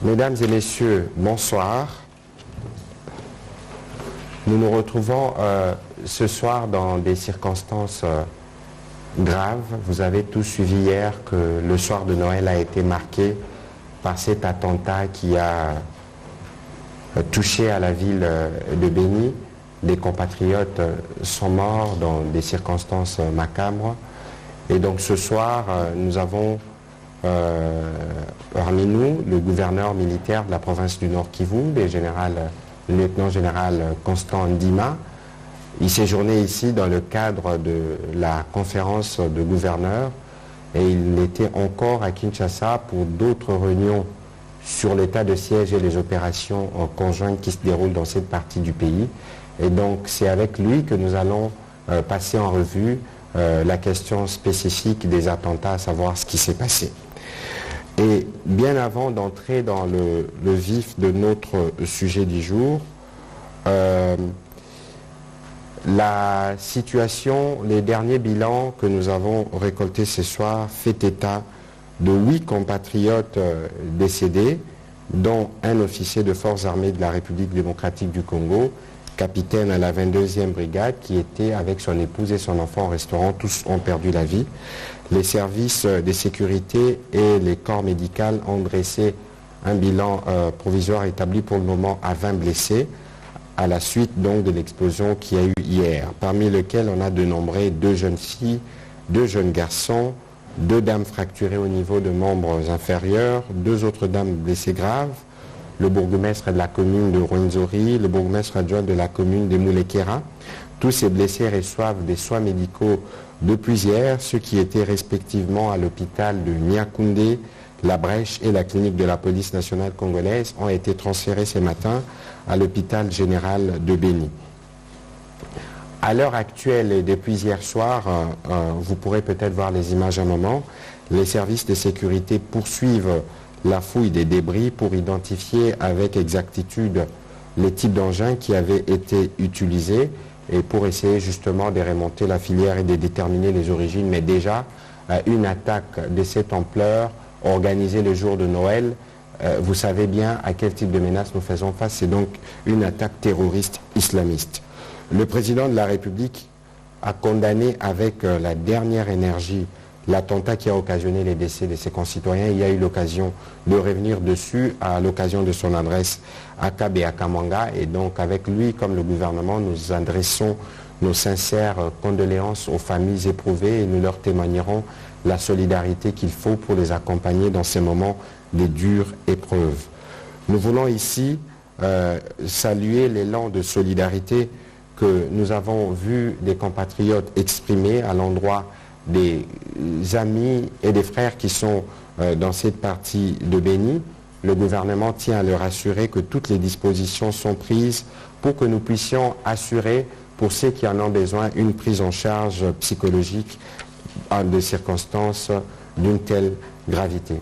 Mesdames et messieurs, bonsoir. Nous nous retrouvons ce soir dans des circonstances graves. Vous avez tous suivi hier que le soir de Noël a été marqué par cet attentat qui a touché à la ville de Béni. Des compatriotes sont morts dans des circonstances macabres. Et donc ce soir, nous avons parmi nous le gouverneur militaire de la province du Nord Kivu, le lieutenant-général Constant Ndima. Il séjournait ici dans le cadre de la conférence de gouverneurs et il était encore à Kinshasa pour d'autres réunions sur l'état de siège et les opérations conjointes qui se déroulent dans cette partie du pays. Et donc c'est avec lui que nous allons passer en revue la question spécifique des attentats, à savoir ce qui s'est passé. Et bien avant d'entrer dans le vif de notre sujet du jour, la situation, les derniers bilans que nous avons récoltés ce soir fait état de 8 compatriotes décédés, dont un officier de forces armées de la République démocratique du Congo, capitaine à la 22e brigade, qui était avec son épouse et son enfant au restaurant. Tous ont perdu la vie. Les services de sécurité et les corps médicaux ont dressé un bilan provisoire établi pour le moment à 20 blessés, à la suite donc de l'explosion qu'il y a eu hier, parmi lesquels on a dénombré 2 jeunes filles, 2 jeunes garçons, 2 dames fracturées au niveau de membres inférieurs, 2 autres dames blessées graves, le bourgmestre de la commune de Rwenzori, le bourgmestre adjoint de la commune de Moulekera. Tous ces blessés reçoivent des soins médicaux depuis hier, ceux qui étaient respectivement à l'hôpital de Niakoundé, La Brèche et la clinique de la police nationale congolaise ont été transférés ce matin à l'hôpital général de Béni. À l'heure actuelle et depuis hier soir, vous pourrez peut-être voir les images un moment, les services de sécurité poursuivent la fouille des débris pour identifier avec exactitude les types d'engins qui avaient été utilisés et pour essayer justement de remonter la filière et de déterminer les origines. Mais déjà, une attaque de cette ampleur organisée le jour de Noël, vous savez bien à quel type de menace nous faisons face. C'est donc une attaque terroriste islamiste. Le président de la République a condamné avec la dernière énergie l'attentat qui a occasionné les décès de ses concitoyens. Il y a eu l'occasion de revenir dessus à l'occasion de son adresse à Kabe et à Kamanga. Et donc avec lui, comme le gouvernement, nous adressons nos sincères condoléances aux familles éprouvées et nous leur témoignerons la solidarité qu'il faut pour les accompagner dans ces moments de dures épreuves. Nous voulons ici saluer l'élan de solidarité que nous avons vu des compatriotes exprimer à l'endroit des amis et des frères qui sont dans cette partie de Béni. Le gouvernement tient à leur assurer que toutes les dispositions sont prises pour que nous puissions assurer, pour ceux qui en ont besoin, une prise en charge psychologique en des circonstances d'une telle gravité.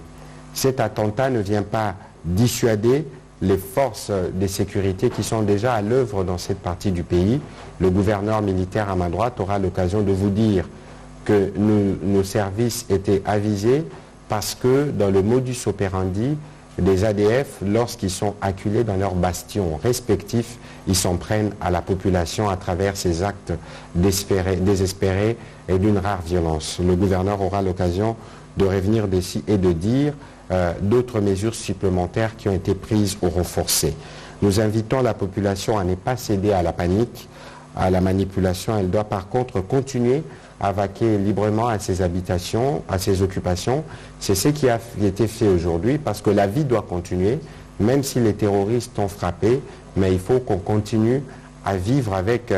Cet attentat ne vient pas dissuader les forces de sécurité qui sont déjà à l'œuvre dans cette partie du pays. Le gouverneur militaire à ma droite aura l'occasion de vous dire que nos services étaient avisés parce que dans le modus operandi des ADF, lorsqu'ils sont acculés dans leurs bastions respectifs, ils s'en prennent à la population à travers ces actes désespérés et d'une rare violence. Le gouverneur aura l'occasion de revenir d'ici et de dire d'autres mesures supplémentaires qui ont été prises ou renforcées. Nous invitons la population à ne pas céder à la panique, à la manipulation. Elle doit par contre continuer à vaquer librement à ses habitations, à ses occupations. C'est ce qui a été fait aujourd'hui parce que la vie doit continuer, même si les terroristes ont frappé, mais il faut qu'on continue à vivre avec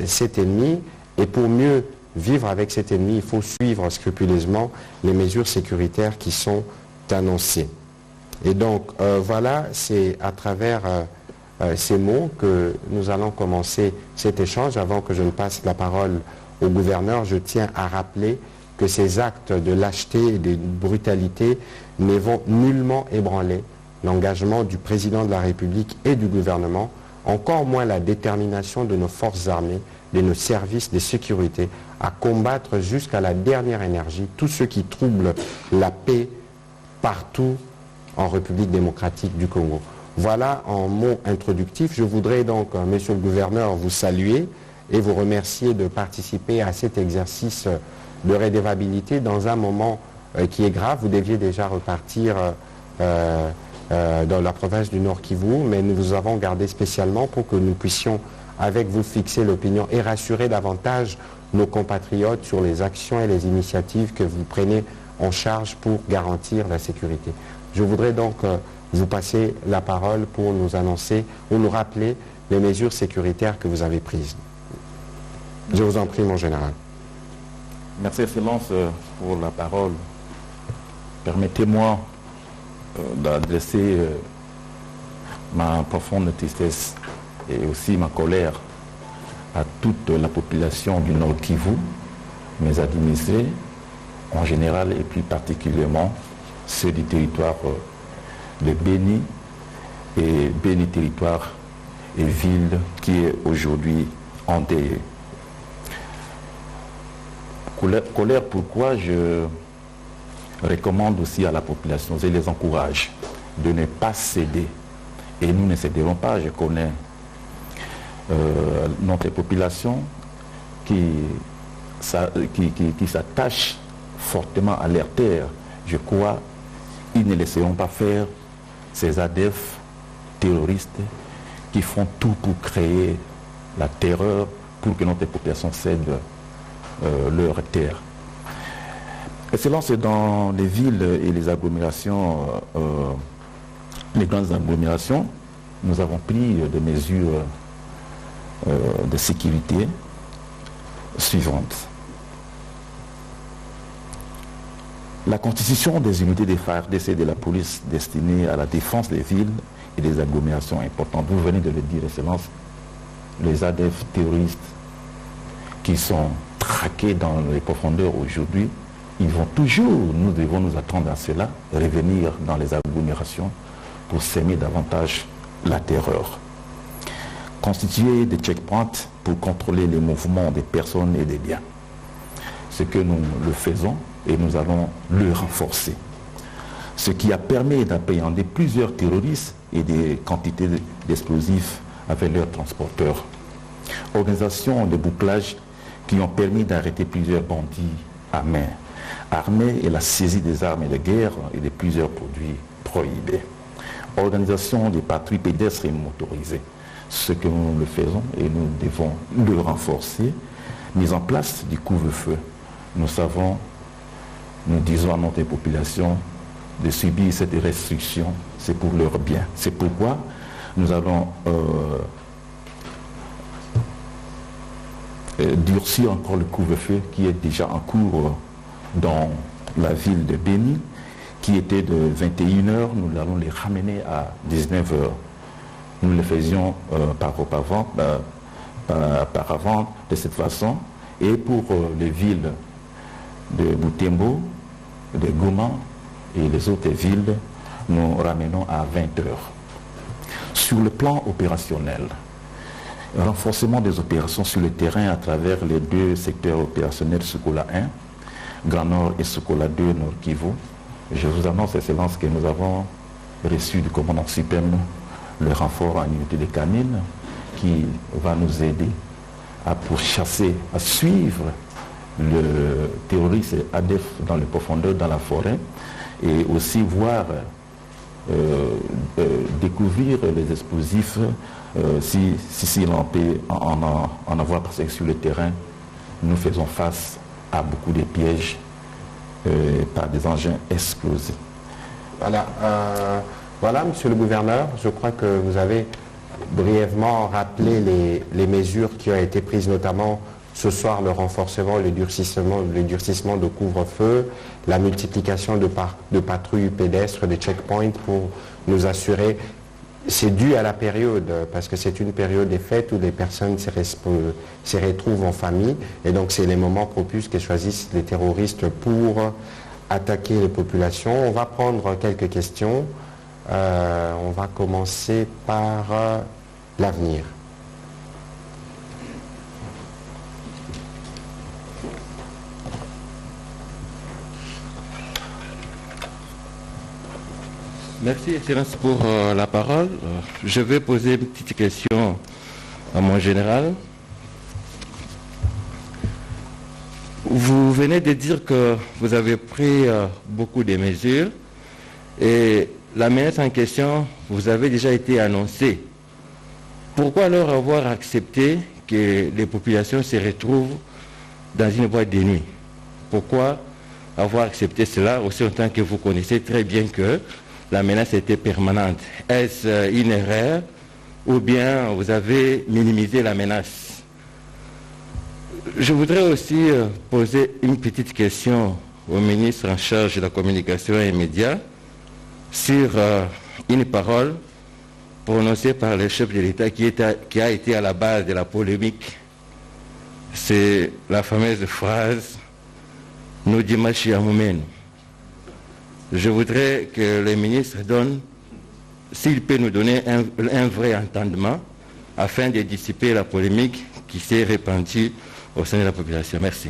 cet ennemi. Et pour mieux vivre avec cet ennemi, il faut suivre scrupuleusement les mesures sécuritaires qui sont annoncées. Et donc voilà, c'est à travers ces mots que nous allons commencer cet échange. Avant que je ne passe la parole au gouverneur, je tiens à rappeler que ces actes de lâcheté et de brutalité ne vont nullement ébranler l'engagement du président de la République et du gouvernement, encore moins la détermination de nos forces armées, de nos services de sécurité à combattre jusqu'à la dernière énergie tous ceux qui troublent la paix partout en République démocratique du Congo. Voilà en mots introductifs. Je voudrais donc, Monsieur le gouverneur, vous saluer et vous remercier de participer à cet exercice de redevabilité dans un moment qui est grave. Vous deviez déjà repartir dans la province du Nord Kivu, mais nous vous avons gardé spécialement pour que nous puissions avec vous fixer l'opinion et rassurer davantage nos compatriotes sur les actions et les initiatives que vous prenez en charge pour garantir la sécurité. Je voudrais donc vous passer la parole pour nous annoncer ou nous rappeler les mesures sécuritaires que vous avez prises. Je vous en prie, mon général. Merci, Excellence, pour la parole. Permettez-moi d'adresser ma profonde tristesse et aussi ma colère à toute la population du Nord Kivu, mes administrés en général et plus particulièrement ceux du territoire de Béni et Béni territoire et ville qui est aujourd'hui endeuillée. Colère pourquoi je recommande aussi à la population et les encourage de ne pas céder. Et nous ne céderons pas, je connais notre population qui s'attache fortement à leur terre. Je crois qu'ils ne laisseront pas faire ces ADF terroristes qui font tout pour créer la terreur pour que notre population cède leur terre. Excellence, dans les villes et les agglomérations, les grandes agglomérations, nous avons pris des mesures de sécurité suivantes. La constitution des unités des FARDC et de la police destinées à la défense des villes et des agglomérations importantes. Vous venez de le dire, Excellence, les ADF terroristes qui sont traqués dans les profondeurs aujourd'hui, ils vont toujours, nous devons nous attendre à cela, revenir dans les agglomérations pour s'aimer davantage la terreur. Constituer des checkpoints pour contrôler les mouvements des personnes et des biens. Ce que nous le faisons et nous allons le renforcer. Ce qui a permis d'appréhender plusieurs terroristes et des quantités d'explosifs avec leurs transporteurs. Organisation de bouclage qui ont permis d'arrêter plusieurs bandits à main armés et la saisie des armes de guerre et de plusieurs produits prohibés. Organisation des patrouilles pédestres et motorisées. Ce que nous le faisons et nous devons le renforcer. Mise en place du couvre-feu. Nous savons, nous disons à notre population de subir cette restriction, c'est pour leur bien. C'est pourquoi nous allons durcir encore le couvre-feu qui est déjà en cours dans la ville de Béni, qui était de 21h, nous allons les ramener à 19h. Nous le faisions par avant de cette façon. Et pour les villes de Butembo, de Goma et les autres villes, nous ramenons à 20h. Sur le plan opérationnel, renforcement des opérations sur le terrain à travers les deux secteurs opérationnels Sokola 1, Grand Nord et Sokola 2, Nord Kivu. Je vous annonce, Excellence, que nous avons reçu du commandant suprême le renfort en unité de canines qui va nous aider à pourchasser, à suivre le terroriste ADF dans les profondeurs, dans la forêt, et aussi voir, découvrir les explosifs si l'on peut en avoir, parce que sur le terrain, nous faisons face à beaucoup de pièges par des engins explosifs. Voilà. Voilà, Monsieur le gouverneur, je crois que vous avez brièvement rappelé les mesures qui ont été prises, notamment ce soir le renforcement, le durcissement de couvre-feu, la multiplication de patrouilles pédestres, de checkpoints pour nous assurer. C'est dû à la période, parce que c'est une période des fêtes où les personnes se retrouvent en famille, et donc c'est les moments propices que choisissent les terroristes pour attaquer les populations. On va prendre quelques questions. On va commencer par l'avenir. Merci, Excellence, pour la parole. Je vais poser une petite question à mon général. Vous venez de dire que vous avez pris beaucoup de mesures et la menace en question, vous avez déjà été annoncée. Pourquoi alors avoir accepté que les populations se retrouvent dans une boîte de nuit? Pourquoi avoir accepté cela aussi longtemps que vous connaissez très bien que la menace était permanente? Est-ce une erreur ou bien vous avez minimisé la menace? Je voudrais aussi poser une petite question au ministre en charge de la communication et des médias sur une parole prononcée par le chef de l'État qui a été à la base de la polémique. C'est la fameuse phrase « Nous dimashi amumenu ». Je voudrais que le ministre donne, s'il peut nous donner un vrai entendement afin de dissiper la polémique qui s'est répandue au sein de la population. Merci.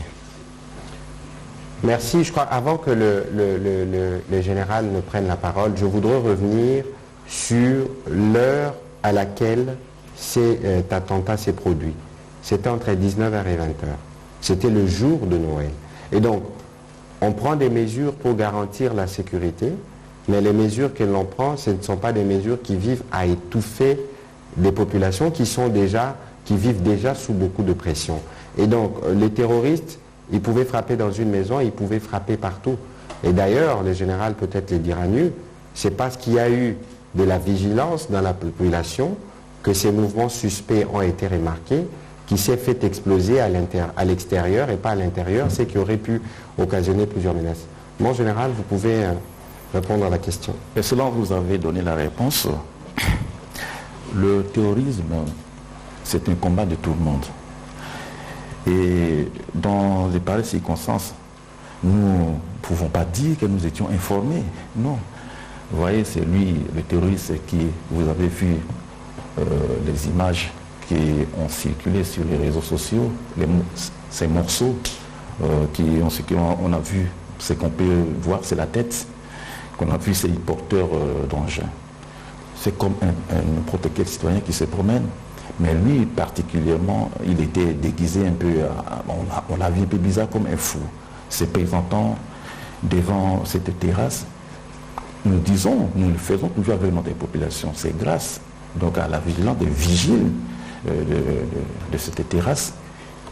Merci. Je crois, avant que le général ne prenne la parole, je voudrais revenir sur l'heure à laquelle cet attentat s'est produit. C'était entre 19h et 20h. C'était le jour de Noël. Et donc, on prend des mesures pour garantir la sécurité, mais les mesures que l'on prend, ce ne sont pas des mesures qui visent à étouffer des populations qui vivent déjà sous beaucoup de pression. Et donc, les terroristes, ils pouvaient frapper dans une maison, ils pouvaient frapper partout. Et d'ailleurs, le général peut-être le dira mieux, c'est parce qu'il y a eu de la vigilance dans la population que ces mouvements suspects ont été remarqués, qui s'est fait exploser à l'extérieur et pas à l'intérieur, ce qui aurait pu occasionner plusieurs menaces. Mon général, vous pouvez répondre à la question. Et selon vous avez donné la réponse. Le terrorisme, c'est un combat de tout le monde. Et dans les pareilles circonstances, nous ne pouvons pas dire que nous étions informés. Non. Vous voyez, c'est lui, le terroriste, qui, vous avez vu les images qui ont circulé sur les réseaux sociaux, ces morceaux qui ont circulé, on a vu, ce qu'on peut voir, c'est la tête, qu'on a vu ces porteurs d'engins. C'est comme n'importe quel citoyen qui se promène. Mais lui, particulièrement, il était déguisé un peu, on l'a vu un peu bizarre comme un fou, se présentant devant cette terrasse. Nous le faisons toujours avec notre population. C'est grâce donc à la vigilance des vigiles de cette terrasse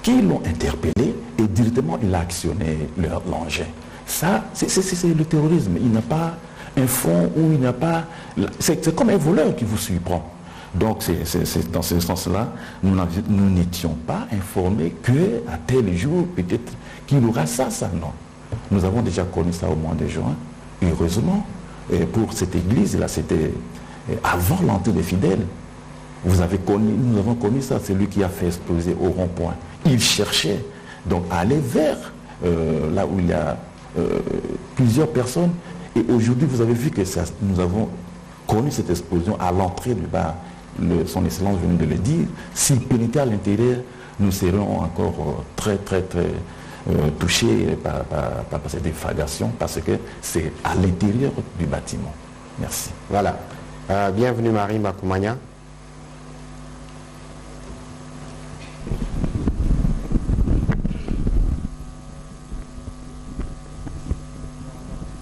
qui l'ont interpellé et directement il a actionné l'engin. Ça, c'est le terrorisme. Il n'a pas un fond où il n'a pas... C'est comme un voleur qui vous surprend. Donc, c'est dans ce sens-là, nous n'étions pas informés qu'à tel jour, peut-être qu'il y aura ça, non. Nous avons déjà connu ça au mois de juin. Heureusement, pour cette église-là, c'était avant l'entrée des fidèles. Nous avons connu ça, c'est lui qui a fait exploser au rond-point. Il cherchait donc à aller vers là où il y a plusieurs personnes. Et aujourd'hui, vous avez vu que nous avons connu cette explosion à l'entrée du bar. Son Excellence venait de le dire. S'il pénétrait à l'intérieur, nous serions encore très touchés par cette déflagration parce que c'est à l'intérieur du bâtiment. Merci. Voilà. Bienvenue Marie Makoumania.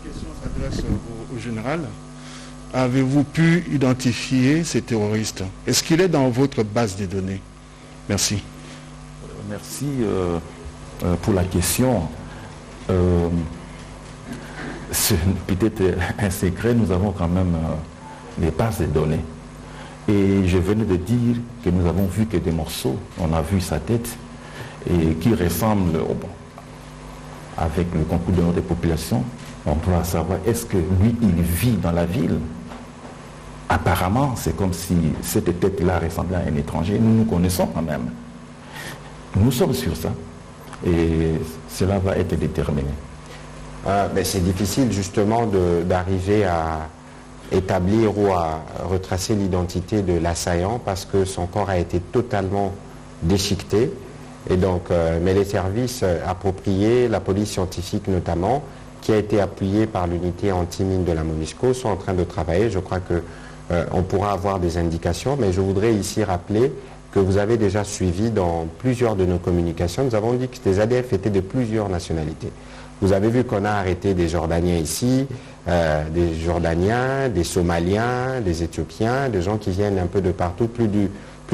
La question s'adresse au général. Avez-vous pu identifier ces terroristes? Est-ce qu'il est dans votre base de données? Merci. Merci pour la question. C'est peut-être un secret, nous avons quand même les bases de données. Et je venais de dire que nous avons vu que des morceaux, on a vu sa tête, et qui ressemble avec le concours de notre population. On doit savoir, est-ce que lui, il vit dans la ville? Apparemment, c'est comme si cette tête-là ressemblait à un étranger. Nous nous connaissons quand même. Nous sommes sur ça. Et cela va être déterminé. Mais c'est difficile justement d'arriver à établir ou à retracer l'identité de l'assaillant parce que son corps a été totalement déchiqueté. Et donc, mais les services appropriés, la police scientifique notamment, qui a été appuyé par l'unité anti-mine de la MONUSCO, sont en train de travailler. Je crois qu'on pourra avoir des indications, mais je voudrais ici rappeler que vous avez déjà suivi dans plusieurs de nos communications. Nous avons dit que les ADF étaient de plusieurs nationalités. Vous avez vu qu'on a arrêté des Jordaniens ici, des Jordaniens, des Somaliens, des Éthiopiens, des gens qui viennent un peu de partout, plus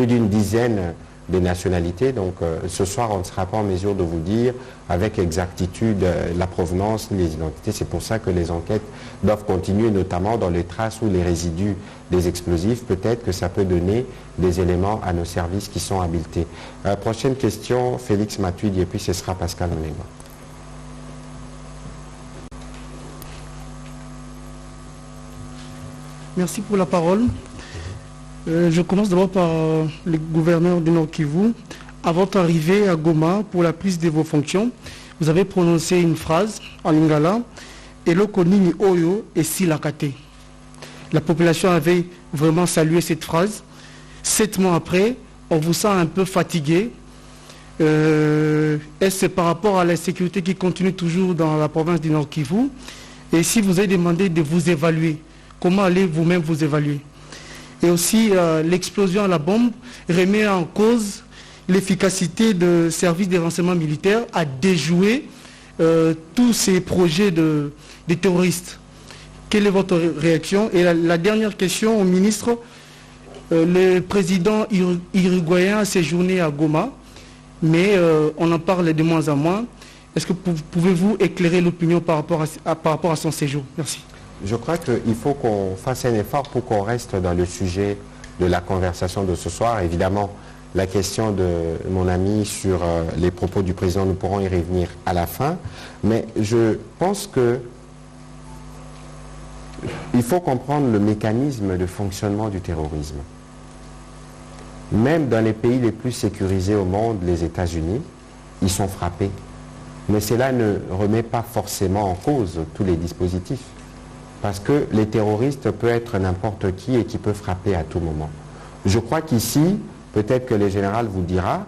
d'une dizaine de nationalités. Donc ce soir, on ne sera pas en mesure de vous dire avec exactitude la provenance, les identités. C'est pour ça que les enquêtes doivent continuer, notamment dans les traces ou les résidus des explosifs. Peut-être que ça peut donner des éléments à nos services qui sont habilités. Prochaine question, Félix Matuidi, et puis ce sera Pascal Onegwa. Merci pour la parole. Je commence d'abord par le gouverneur du Nord Kivu. À votre arrivée à Goma pour la prise de vos fonctions, vous avez prononcé une phrase en lingala « Eloko nini oyo esilakate ». La population avait vraiment salué cette phrase. 7 mois après, on vous sent un peu fatigué. Est-ce par rapport à la sécurité qui continue toujours dans la province du Nord Kivu? Et si vous avez demandé de vous évaluer, comment allez vous-même vous évaluer? Et aussi, l'explosion à la bombe remet en cause l'efficacité de services de renseignement militaire à déjouer tous ces projets de terroristes. Quelle est votre réaction? Et la dernière question au ministre, le président uruguayen a séjourné à Goma, mais on en parle de moins en moins. Est-ce que pouvez-vous éclairer l'opinion par rapport à son séjour? Merci. Je crois qu'il faut qu'on fasse un effort pour qu'on reste dans le sujet de la conversation de ce soir. Évidemment, la question de mon ami sur les propos du président, nous pourrons y revenir à la fin. Mais je pense qu'il faut comprendre le mécanisme de fonctionnement du terrorisme. Même dans les pays les plus sécurisés au monde, les États-Unis, ils sont frappés. Mais cela ne remet pas forcément en cause tous les dispositifs. Parce que les terroristes peuvent être n'importe qui et qui peut frapper à tout moment. Je crois qu'ici, peut-être que le général vous dira,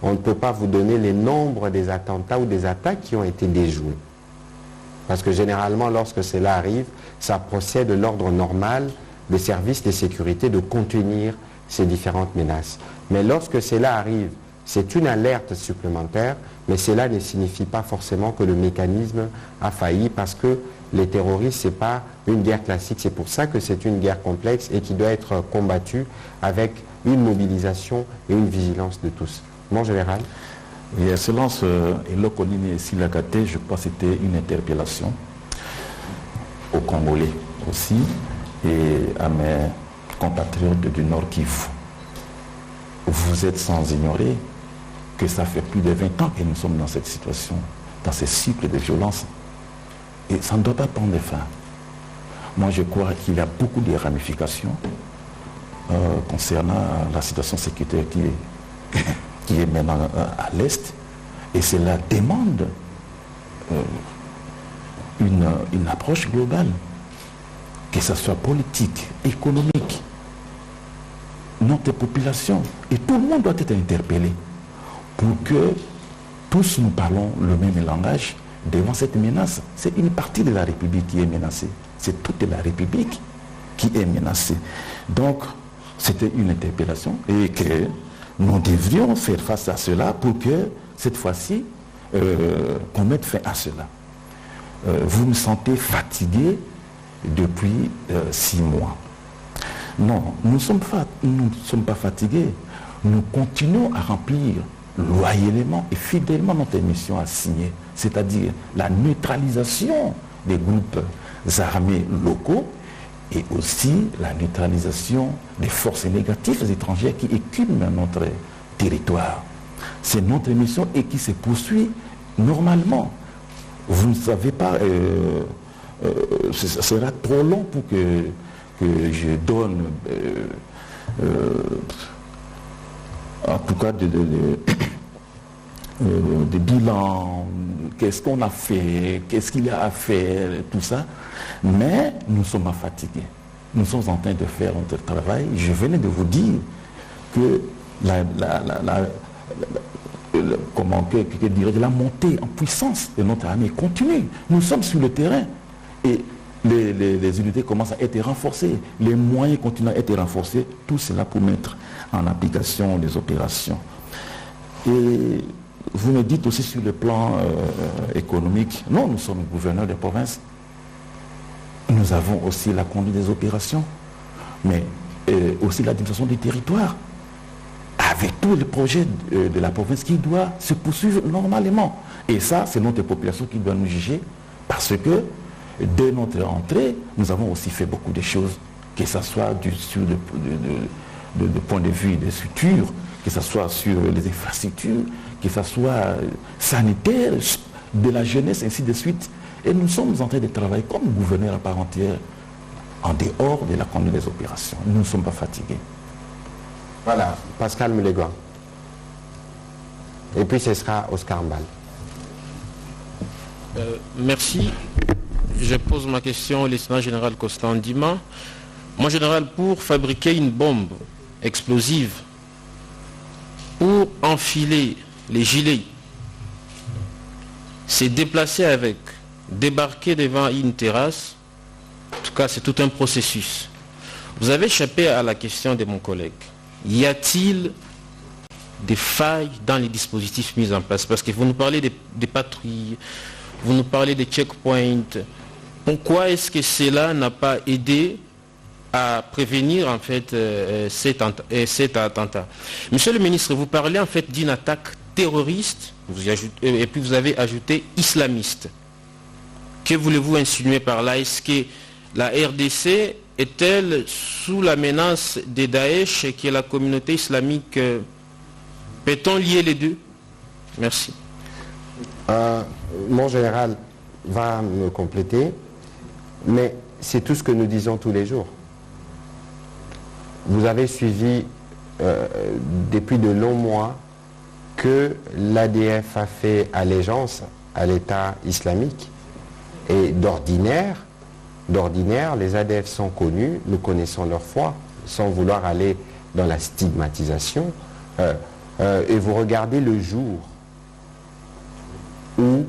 on ne peut pas vous donner les nombres des attentats ou des attaques qui ont été déjoués. Parce que généralement, lorsque cela arrive, ça procède de l'ordre normal des services de sécurité de contenir ces différentes menaces. Mais lorsque cela arrive, c'est une alerte supplémentaire, mais cela ne signifie pas forcément que le mécanisme a failli, parce que les terroristes, ce n'est pas une guerre classique. C'est pour ça que c'est une guerre complexe et qui doit être combattue avec une mobilisation et une vigilance de tous. Mon général. Et Excellence, Eloko nini esilakate, je crois que c'était une interpellation aux Congolais aussi et à mes compatriotes du Nord Kivu. Vous êtes sans ignorer que ça fait plus de 20 ans que nous sommes dans cette situation, dans ce cycle de violence. Et ça ne doit pas prendre fin. Moi, je crois qu'il y a beaucoup de ramifications concernant la situation sécuritaire qui est maintenant à l'Est. Et cela demande une approche globale, que ce soit politique, économique, notre population. Et tout le monde doit être interpellé pour que tous nous parlons le même langage devant cette menace. C'est une partie de la République qui est menacée. C'est toute la République qui est menacée. Donc, c'était une interpellation et que nous devrions faire face à cela pour que, cette fois-ci, qu'on mette fin à cela. Vous me sentez fatigué depuis 6 mois. Non, nous ne sommes pas fatigués. Nous continuons à remplir loyalement et fidèlement notre mission assignée, c'est-à-dire la neutralisation des groupes armés locaux et aussi la neutralisation des forces négatives étrangères qui écument notre territoire. C'est notre mission et qui se poursuit normalement. Vous ne savez pas, ce sera trop long pour que je donne en tout cas de bilan, qu'est-ce qu'on a fait, qu'est-ce qu'il y a à faire, tout ça. Mais nous sommes fatigués. Nous sommes en train de faire notre travail. Je venais de vous dire que de la montée en puissance de notre armée continue. Nous sommes sur le terrain et les unités commencent à être renforcées, les moyens continuent à être renforcés, tout cela pour mettre en application les opérations. Et vous me dites aussi sur le plan économique, non, nous sommes gouverneurs de province, nous avons aussi la conduite des opérations, mais aussi l'administration du territoire, avec tous les projets de la province qui doit se poursuivre normalement. Et ça, c'est notre population qui doit nous juger, parce que dès notre entrée, nous avons aussi fait beaucoup de choses, que ce soit sur le point de vue des structures, que ce soit sur les infrastructures, que ce soit sanitaire, de la jeunesse, ainsi de suite. Et nous sommes en train de travailler comme gouverneur à part entière, en dehors de la conduite des opérations. Nous ne sommes pas fatigués. Voilà, Pascal Mulegua. Et puis ce sera Oscar Mbal. Merci. Je pose ma question au lieutenant général Constant Ndima. Mon général, pour fabriquer une bombe explosive, pour enfiler les gilets, c'est déplacer avec, débarquer devant une terrasse. En tout cas, c'est tout un processus. Vous avez échappé à la question de mon collègue. Y a-t-il des failles dans les dispositifs mis en place? Parce que vous nous parlez des patrouilles, vous nous parlez des checkpoints. Pourquoi est-ce que cela n'a pas aidé à prévenir en fait cet attentat? Monsieur le ministre, vous parlez en fait d'une attaque terroriste et puis vous avez ajouté islamiste. Que voulez-vous insinuer par là? Est-ce que la RDC est-elle sous la menace de Daesh et que la communauté islamique, peut-on lier les deux? Merci. Mon général va me compléter, mais c'est tout ce que nous disons tous les jours. Vous avez suivi depuis de longs mois que l'ADF a fait allégeance à l'État islamique. Et d'ordinaire, les ADF sont connus, nous connaissons leur foi, sans vouloir aller dans la stigmatisation. Et vous regardez le jour où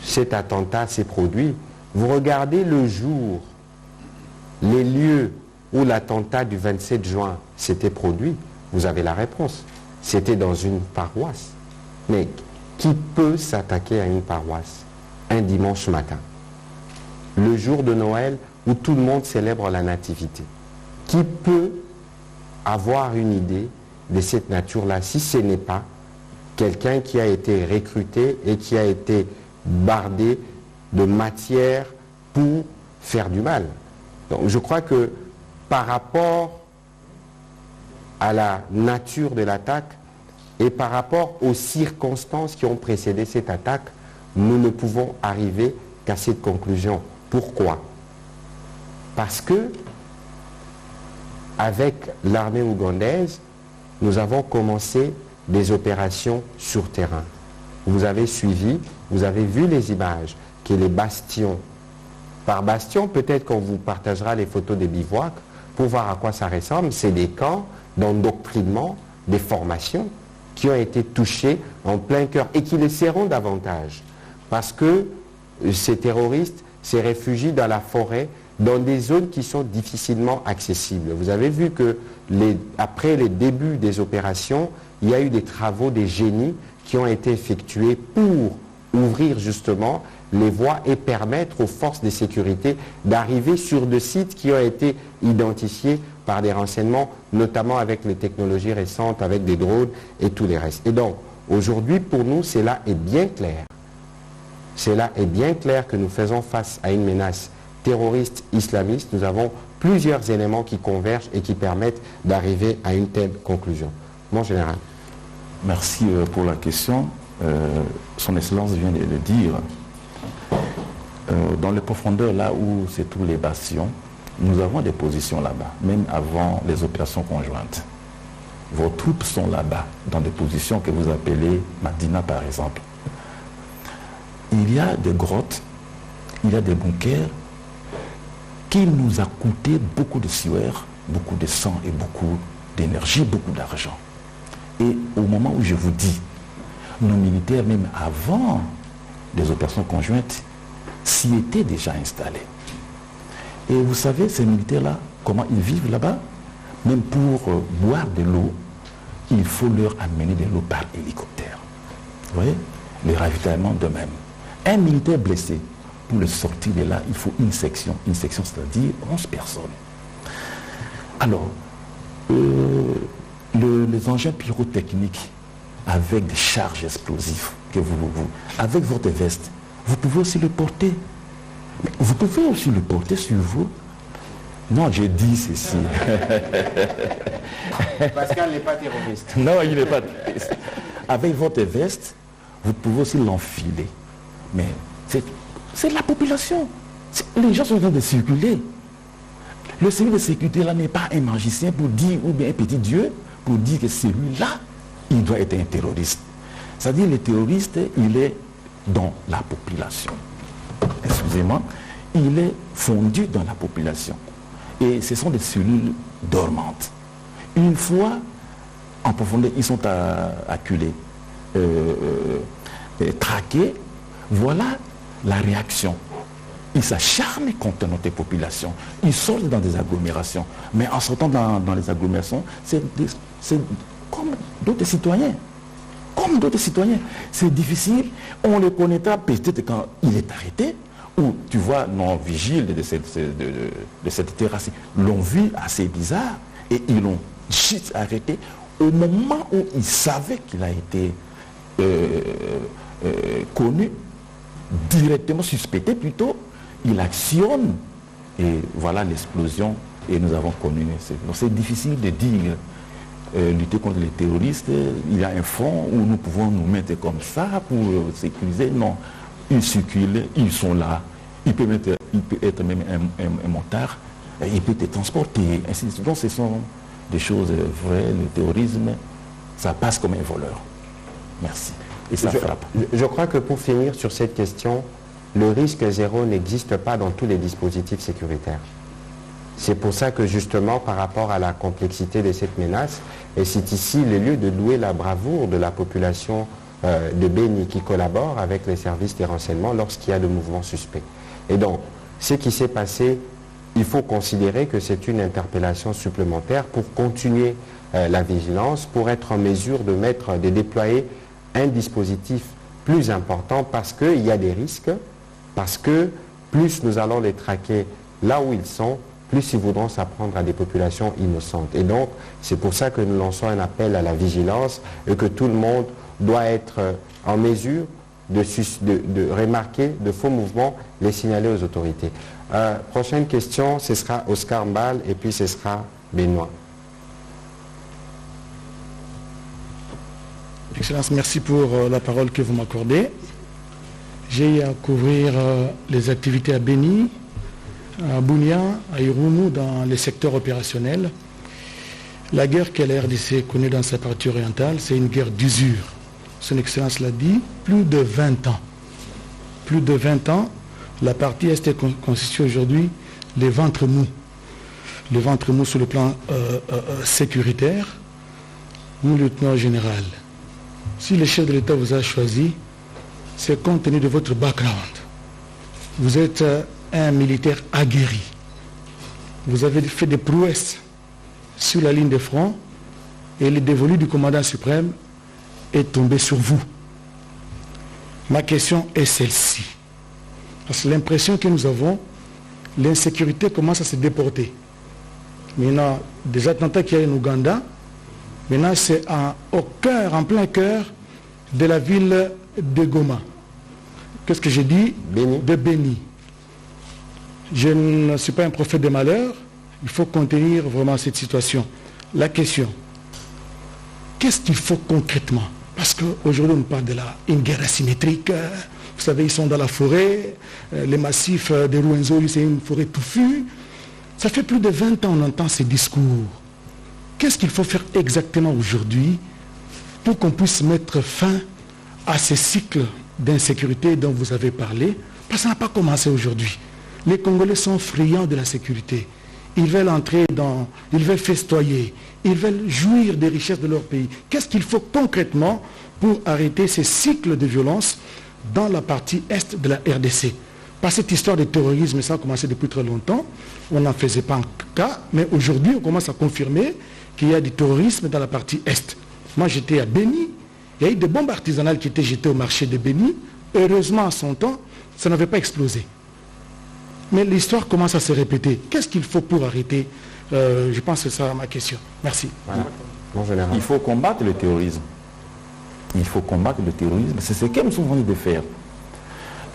cet attentat s'est produit, vous regardez le jour, les lieux où l'attentat du 27 juin s'était produit, vous avez la réponse. C'était dans une paroisse. Mais qui peut s'attaquer à une paroisse un dimanche matin, le jour de Noël où tout le monde célèbre la nativité? Qui peut avoir une idée de cette nature-là si ce n'est pas quelqu'un qui a été recruté et qui a été bardé de matière pour faire du mal? Donc je crois que par rapport à la nature de l'attaque et par rapport aux circonstances qui ont précédé cette attaque, nous ne pouvons arriver qu'à cette conclusion. Pourquoi? Parce que avec l'armée ougandaise, nous avons commencé des opérations sur terrain. Vous avez suivi, vous avez vu les images, que les bastions, par bastion, peut-être qu'on vous partagera les photos des bivouacs pour voir à quoi ça ressemble. C'est des camps d'endoctrinement, des formations qui ont été touchés en plein cœur et qui le seront davantage. Parce que ces terroristes se réfugient dans la forêt, dans des zones qui sont difficilement accessibles. Vous avez vu que après les débuts des opérations, il y a eu des travaux, des génies qui ont été effectués pour ouvrir justement les voies et permettre aux forces de sécurité d'arriver sur des sites qui ont été identifiés par des renseignements, notamment avec les technologies récentes, avec des drones et tout les restes. Et donc, aujourd'hui, pour nous, cela est bien clair. Cela est bien clair que nous faisons face à une menace terroriste islamiste. Nous avons plusieurs éléments qui convergent et qui permettent d'arriver à une telle conclusion. Mon général. Merci pour la question. Son Excellence vient de le dire. Dans les profondeurs, là où c'est tous les bastions, nous avons des positions là-bas, même avant les opérations conjointes. Vos troupes sont là-bas, dans des positions que vous appelez Madina par exemple. Il y a des grottes, il y a des bunkers qui nous a coûté beaucoup de sueur, beaucoup de sang et beaucoup d'énergie, beaucoup d'argent. Et au moment où je vous dis nos militaires, même avant les opérations conjointes, s'y étaient déjà installés. Et vous savez, ces militaires-là, comment ils vivent là-bas? Même pour boire de l'eau, il faut leur amener de l'eau par hélicoptère. Vous voyez? Le ravitaillement de même. Un militaire blessé, pour le sortir de là, il faut une section. Une section, c'est-à-dire 11 personnes. Alors, les engins pyrotechniques avec des charges explosives, que avec votre veste, vous pouvez aussi le porter. Mais vous pouvez aussi le porter sur vous. Non, j'ai dit ceci. Pascal n'est pas terroriste. Non, il n'est pas terroriste. Avec votre veste, vous pouvez aussi l'enfiler. Mais c'est la population. Les gens sont en train de circuler. Le service de sécurité là n'est pas un magicien pour dire, ou bien un petit Dieu, pour dire que celui-là, il doit être un terroriste. C'est-à-dire le terroriste, il est dans la population. Excusez-moi, il est fondu dans la population. Et ce sont des cellules dormantes. Une fois en profondeur, ils sont acculés, traqués. Voilà la réaction. Ils s'acharnent contre notre population. Ils sortent dans des agglomérations. Mais en sortant dans les agglomérations, c'est comme d'autres citoyens. Comme d'autres citoyens. C'est difficile. On le connaîtra peut-être quand il est arrêté. Ou tu vois, nos vigiles de cette terrasse l'ont vu assez bizarre. Et ils l'ont juste arrêté au moment où ils savaient qu'il a été connu, directement suspecté plutôt. Il actionne et voilà l'explosion et nous avons connu. Donc c'est difficile de dire lutter contre les terroristes, il y a un front où nous pouvons nous mettre comme ça pour sécuriser. Non, ils circulent, ils sont là, il peut être même un motard, il peut être transporté, ainsi de suite. Donc ce sont des choses vraies, le terrorisme, ça passe comme un voleur. Merci. Et ça frappe. Je crois que pour finir sur cette question, le risque zéro n'existe pas dans tous les dispositifs sécuritaires. C'est pour ça que justement, par rapport à la complexité de cette menace, et c'est ici le lieu de louer la bravoure de la population de Béni qui collabore avec les services des renseignements lorsqu'il y a de mouvements suspects. Et donc, ce qui s'est passé, il faut considérer que c'est une interpellation supplémentaire pour continuer la vigilance, pour être en mesure de déployer un dispositif plus important parce qu'il y a des risques, parce que plus nous allons les traquer là où ils sont, plus ils voudront s'apprendre à des populations innocentes. Et donc, c'est pour ça que nous lançons un appel à la vigilance et que tout le monde doit être en mesure de remarquer de faux mouvements, les signaler aux autorités. Prochaine question, ce sera Oscar Mbal et puis ce sera Benoît. Excellence, merci pour la parole que vous m'accordez. J'ai eu à couvrir les activités à Béni, à Bunia, à Irumu, dans les secteurs opérationnels. La guerre que la RDC connaît dans sa partie orientale, c'est une guerre d'usure. Son Excellence l'a dit, plus de 20 ans. Plus de 20 ans, la partie Est constitue aujourd'hui les ventres mous. Les ventres mous sur le plan sécuritaire. Mon lieutenant général, si le chef de l'État vous a choisi, c'est compte tenu de votre background. Vous êtes un militaire aguerri. Vous avez fait des prouesses sur la ligne de front et le dévolu du commandant suprême est tombé sur vous. Ma question est celle-ci. Parce que l'impression que nous avons, l'insécurité commence à se déporter. Maintenant, des attentats qu'il y a en Ouganda, maintenant c'est en plein cœur de la ville de Goma. Qu'est-ce que j'ai dit? Béni. De Béni. Je ne suis pas un prophète de malheur. Il faut contenir vraiment cette situation. La question, qu'est-ce qu'il faut concrètement? Parce qu'aujourd'hui, on parle d'une guerre asymétrique. Vous savez, ils sont dans la forêt. Les massifs de Ruenzo, c'est une forêt touffue. Ça fait plus de 20 ans qu'on entend ces discours. Qu'est-ce qu'il faut faire exactement aujourd'hui pour qu'on puisse mettre fin à ces cycles d'insécurité dont vous avez parlé? Parce que ça n'a pas commencé aujourd'hui. Les Congolais sont friands de la sécurité. Ils veulent ils veulent festoyer, ils veulent jouir des richesses de leur pays. Qu'est-ce qu'il faut concrètement pour arrêter ces cycles de violence dans la partie est de la RDC? Pas cette histoire de terrorisme, ça a commencé depuis très longtemps, on n'en faisait pas un cas, mais aujourd'hui on commence à confirmer qu'il y a du terrorisme dans la partie est. Moi j'étais à Béni, il y a eu des bombes artisanales qui étaient jetées au marché de Béni, heureusement à son temps, ça n'avait pas explosé. Mais l'histoire commence à se répéter. Qu'est-ce qu'il faut pour arrêter? Je pense que c'est ça ma question. Merci. Voilà. Bon, général. Il faut combattre le terrorisme. Il faut combattre le terrorisme. C'est ce que nous sommes venus de faire.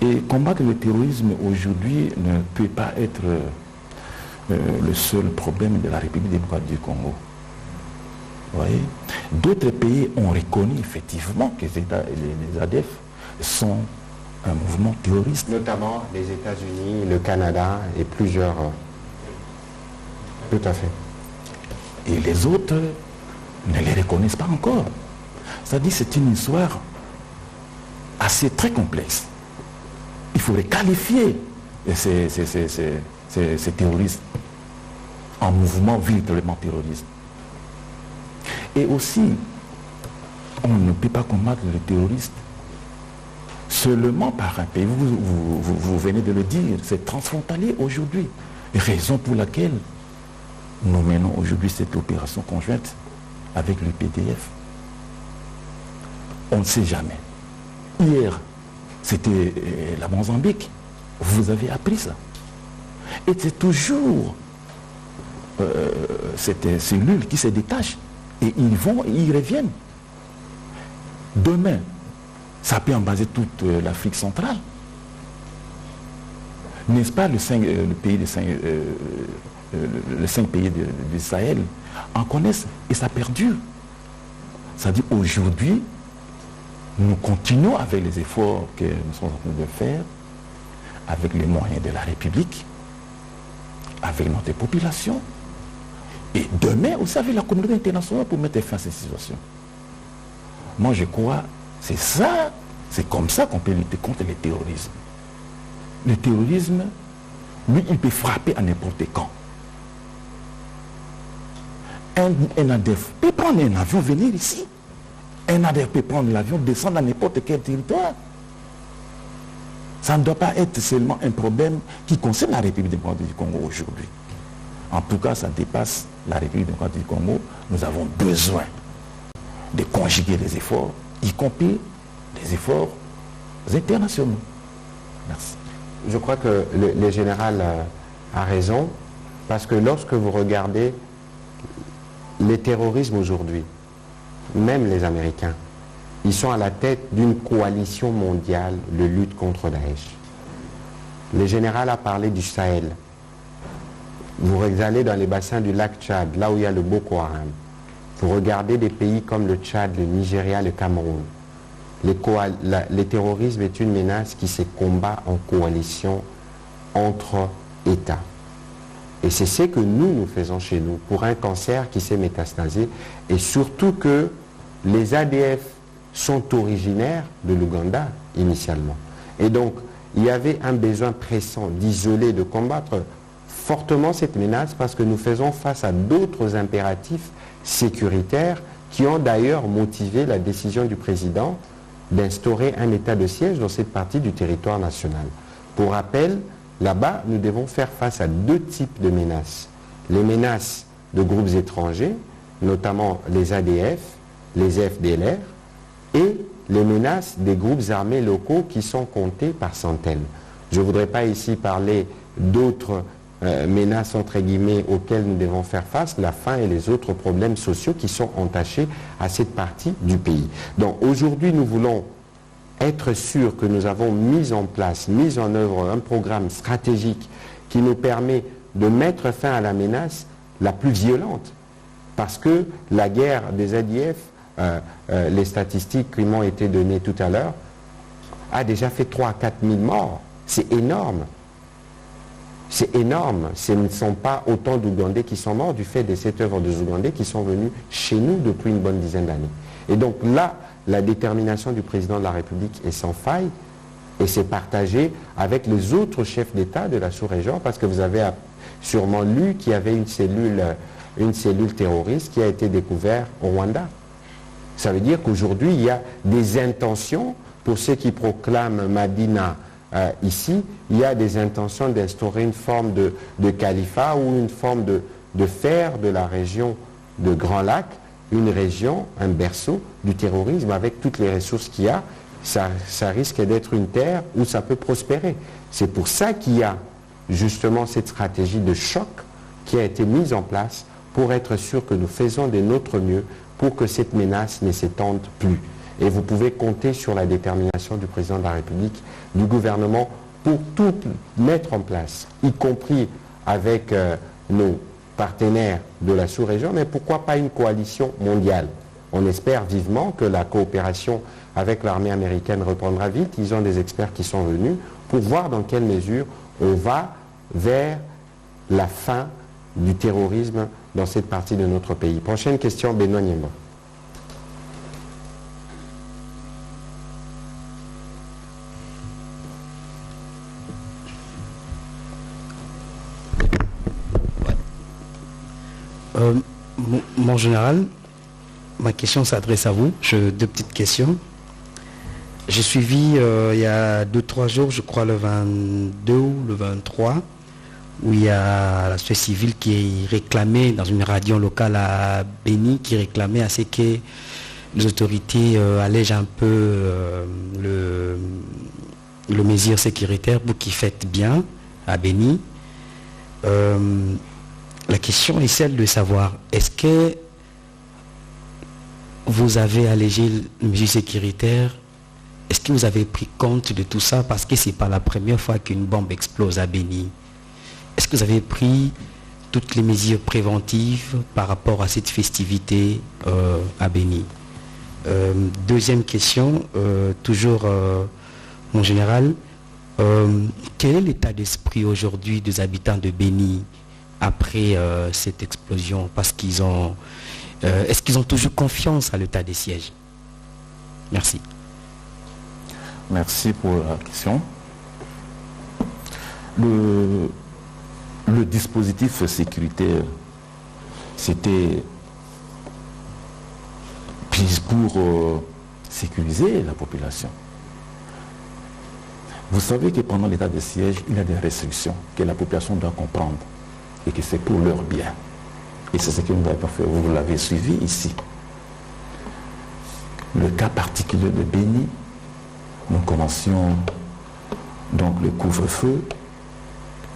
Et combattre le terrorisme aujourd'hui ne peut pas être le seul problème de la République démocratique du Congo. Vous voyez? D'autres pays ont reconnu effectivement que les ADF sont un mouvement terroriste. Notamment les États-Unis, le Canada et plusieurs. Tout à fait. Et les autres ne les reconnaissent pas encore. C'est-à-dire que c'est une histoire assez très complexe. Il faudrait qualifier ces terroristes en mouvement véritablement terroriste. Et aussi, on ne peut pas combattre le terroriste seulement par un pays. Vous venez de le dire, c'est transfrontalier aujourd'hui. Raison pour laquelle nous menons aujourd'hui cette opération conjointe avec le PDF. On ne sait jamais. Hier, c'était la Mozambique. Vous avez appris ça. Et c'est toujours cette cellule qui se détache. Et ils vont, ils reviennent. Demain, ça peut embaser toute l'Afrique centrale. N'est-ce pas les 5 pays du Sahel en connaissent et ça perdure. C'est-à-dire aujourd'hui, nous continuons avec les efforts que nous sommes en train de faire, avec les moyens de la République, avec notre population, et demain aussi avec la communauté internationale pour mettre fin à cette situation. Moi je crois, c'est ça, c'est comme ça qu'on peut lutter contre le terrorisme. Le terrorisme, lui, il peut frapper à n'importe quand. Un ADF peut prendre un avion, venir ici. Un ADF peut prendre l'avion, descendre à n'importe quel territoire. Ça ne doit pas être seulement un problème qui concerne la République démocratique du Congo aujourd'hui. En tout cas, ça dépasse la République démocratique du Congo. Nous avons besoin de conjuguer les efforts, y compris les efforts internationaux. Merci. Je crois que le général a raison, parce que lorsque vous regardez les terrorismes aujourd'hui, même les Américains, ils sont à la tête d'une coalition mondiale de lutte contre Daesh. Le général a parlé du Sahel. Vous allez dans les bassins du lac Tchad, là où il y a le Boko Haram. Vous regardez des pays comme le Tchad, le Nigeria, le Cameroun. Le terrorisme est une menace qui se combat en coalition entre États. Et c'est ce que nous faisons chez nous pour un cancer qui s'est métastasé, et surtout que les ADF sont originaires de l'Ouganda initialement. Et donc, il y avait un besoin pressant d'isoler, de combattre fortement cette menace, parce que nous faisons face à d'autres impératifs sécuritaires qui ont d'ailleurs motivé la décision du président d'instaurer un état de siège dans cette partie du territoire national. Pour rappel, là-bas, nous devons faire face à deux types de menaces. Les menaces de groupes étrangers, notamment les ADF, les FDLR, et les menaces des groupes armés locaux qui sont comptés par centaines. Je ne voudrais pas ici parler d'autres menaces entre guillemets auxquelles nous devons faire face, la faim et les autres problèmes sociaux qui sont entachés à cette partie du pays. Donc aujourd'hui, nous voulons être sûrs que nous avons mis en place, mis en œuvre un programme stratégique qui nous permet de mettre fin à la menace la plus violente. Parce que la guerre des ADF, les statistiques qui m'ont été données tout à l'heure, a déjà fait 3 à 4 000 morts. C'est énorme. C'est énorme. Ce ne sont pas autant d'Ougandais qui sont morts du fait de cette œuvre des Ougandais qui sont venus chez nous depuis une bonne dizaine d'années. Et donc là, la détermination du président de la République est sans faille, et c'est partagé avec les autres chefs d'État de la sous-région, parce que vous avez sûrement lu qu'il y avait une cellule terroriste qui a été découverte au Rwanda. Ça veut dire qu'aujourd'hui, il y a des intentions, pour ceux qui proclament Madina ici, il y a des intentions d'instaurer une forme de califat ou une forme de faire de la région de Grand Lac une région, un berceau du terrorisme avec toutes les ressources qu'il y a. Ça risque d'être une terre où ça peut prospérer. C'est pour ça qu'il y a justement cette stratégie de choc qui a été mise en place pour être sûr que nous faisons de notre mieux pour que cette menace ne s'étende plus. Et vous pouvez compter sur la détermination du président de la République, du gouvernement, pour tout mettre en place, y compris avec nos partenaires de la sous-région, mais pourquoi pas une coalition mondiale? On espère vivement que la coopération avec l'armée américaine reprendra vite. Ils ont des experts qui sont venus pour voir dans quelle mesure on va vers la fin du terrorisme dans cette partie de notre pays. Prochaine question, Benoît Niembo. Mon général, ma question s'adresse à vous. J'ai deux petites questions. J'ai suivi il y a 2-3 jours, je crois le 22 ou le 23, où il y a la société civile qui réclamait dans une radio locale à Béni, qui réclamait à ce que les autorités allègent un peu le mesure sécuritaire pour qu'ils fêtent bien à Béni. La question est celle de savoir, est-ce que vous avez allégé les mesures sécuritaires? Est-ce que vous avez pris compte de tout ça? Parce que ce n'est pas la première fois qu'une bombe explose à Béni. Est-ce que vous avez pris toutes les mesures préventives par rapport à cette festivité à Béni? Deuxième question, toujours mon général, quel est l'état d'esprit aujourd'hui des habitants de Béni après cette explosion? Parce qu'ils ont... est-ce qu'ils ont toujours confiance à l'état des sièges? Merci. Merci pour la question. Le dispositif sécuritaire, c'était pour sécuriser la population. Vous savez que pendant l'état de siège, il y a des restrictions que la population doit comprendre et que c'est pour leur bien. Et c'est ce que nous n'avons pas fait. Vous l'avez suivi ici. Le cas particulier de Béni, nous commencions donc le couvre-feu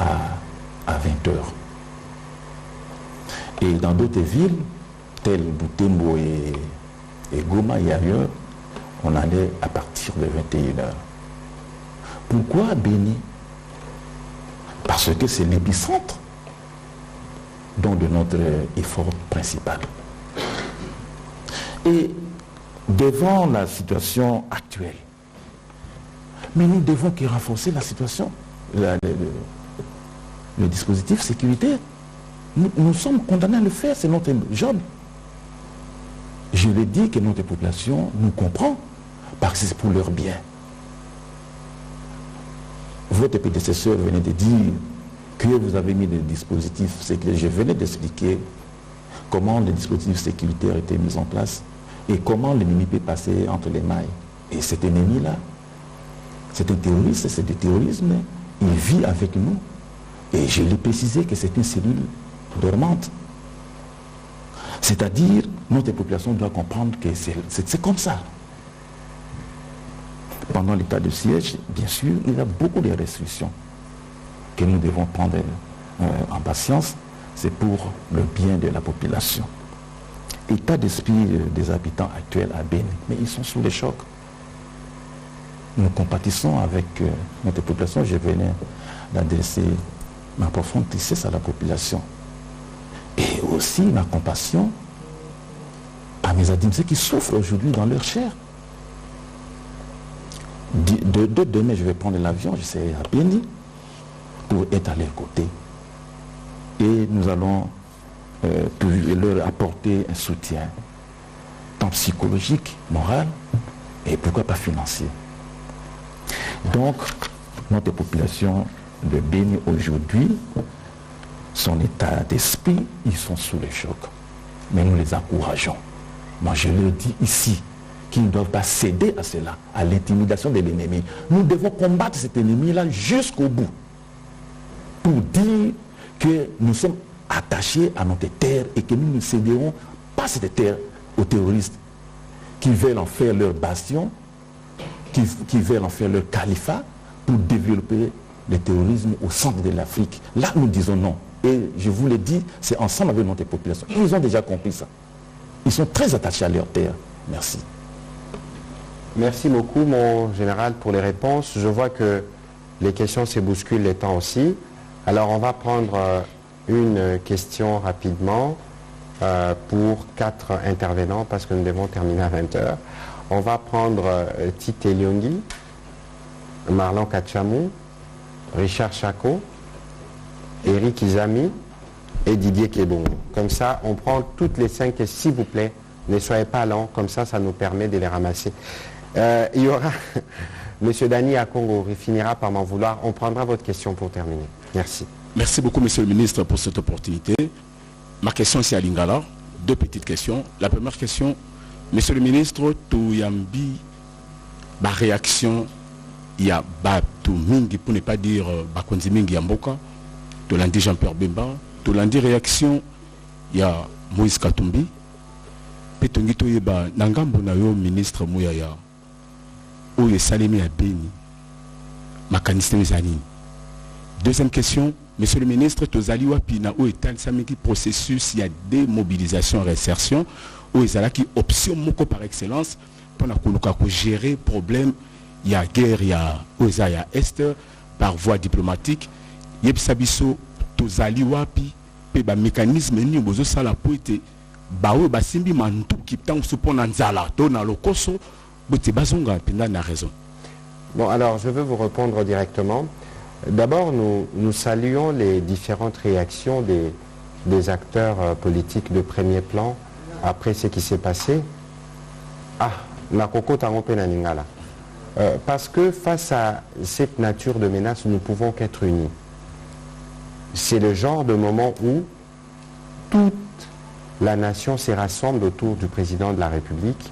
à 20h. Et dans d'autres villes, telles Butembo et Goma et ailleurs, on allait à partir de 21h. Pourquoi Béni? Parce que c'est l'épicentre donc de notre effort principal. Et devant la situation actuelle, mais nous devons que renforcer la situation, le dispositif sécuritaire. Nous sommes condamnés à le faire, c'est notre job. Je l'ai dit que notre population nous comprend, parce que c'est pour leur bien. Votre prédécesseur venait de dire que vous avez mis des dispositifs sécuritaires. Je venais d'expliquer comment les dispositifs sécuritaires étaient mis en place et comment l'ennemi peut passer entre les mailles. Et cet ennemi-là, c'est un terroriste, c'est du terrorisme, il vit avec nous. Et je l'ai précisé que c'est une cellule dormante. C'est-à-dire, notre population doit comprendre que c'est comme ça. Pendant l'état de siège, bien sûr, il y a beaucoup de restrictions que nous devons prendre en patience. C'est pour le bien de la population. État d'esprit des habitants actuels à Béni, mais ils sont sous le choc. Nous compatissons avec notre population. Je venais d'adresser ma profonde tristesse à la population. Et aussi ma compassion à mes admissibles qui souffrent aujourd'hui dans leur chair. Demain, je vais prendre l'avion, je serai à Béni pour être à leur côté. Et nous allons leur apporter un soutien, tant psychologique, moral, et pourquoi pas financier. Donc, notre population de Béni aujourd'hui, son état d'esprit, ils sont sous le choc. Mais nous les encourageons. Moi, je leur dis ici qu'ils ne doivent pas céder à cela, à l'intimidation de l'ennemi. Nous devons combattre cet ennemi-là jusqu'au bout pour dire que nous sommes attachés à notre terre et que nous ne céderons pas cette terre aux terroristes qui veulent en faire leur bastion, qui veulent en faire leur califat pour développer le terrorisme au centre de l'Afrique. Là, nous disons non. Et je vous l'ai dit, c'est ensemble avec notre population. Ils ont déjà compris ça. Ils sont très attachés à leur terre. Merci. Merci beaucoup, mon général, pour les réponses. Je vois que les questions se bousculent, les temps aussi. Alors, on va prendre une question rapidement pour 4 intervenants parce que nous devons terminer à 20h. On va prendre Tite Lyongi, Marlon Kachamou, Richard Chako, Eric Izami et Didier Kebongo. Comme ça, on prend toutes les 5 et s'il vous plaît, ne soyez pas lents, comme ça nous permet de les ramasser. Il y aura M. Dani Akongo, il finira par m'en vouloir. On prendra votre question pour terminer. Merci. Merci beaucoup, Monsieur le Ministre, pour cette opportunité. Ma question, c'est à Lingala. 2 petites questions. La première question, Monsieur le Ministre, Touyambi, ma réaction, il y a Batou Mingi, pour ne pas dire Bakonzi Mingi Yamboka, Tolandi Jean-Pierre Bemba, Tolandi réaction, il y a Moïse Katumbi, Petongi Toyeba, Nangambo Nayo, ministre Mouyaya, Oye Salemi Abeni, Makaniste Mezanini. Deuxième question, Monsieur le Ministre, Tozali Wapina, où est le processus, il y a démobilisation, réinsertion, où est la option moko par excellence, pour gérer problème, il y a guerre, il y a Est, par voie diplomatique, il y a Sabiso, Tozali Wapi, pe mécanisme ni bozo sala po ete bawe basimbi mantu kitango supona nzala to na lokoso bote bazonga penda na raison. Bon, alors je veux vous répondre directement. D'abord, nous saluons les différentes réactions des acteurs politiques de premier plan après ce qui s'est passé. Ah, Nakoko Tangope Naningala. Parce que face à cette nature de menace, nous ne pouvons qu'être unis. C'est le genre de moment où toute la nation se rassemble autour du président de la République,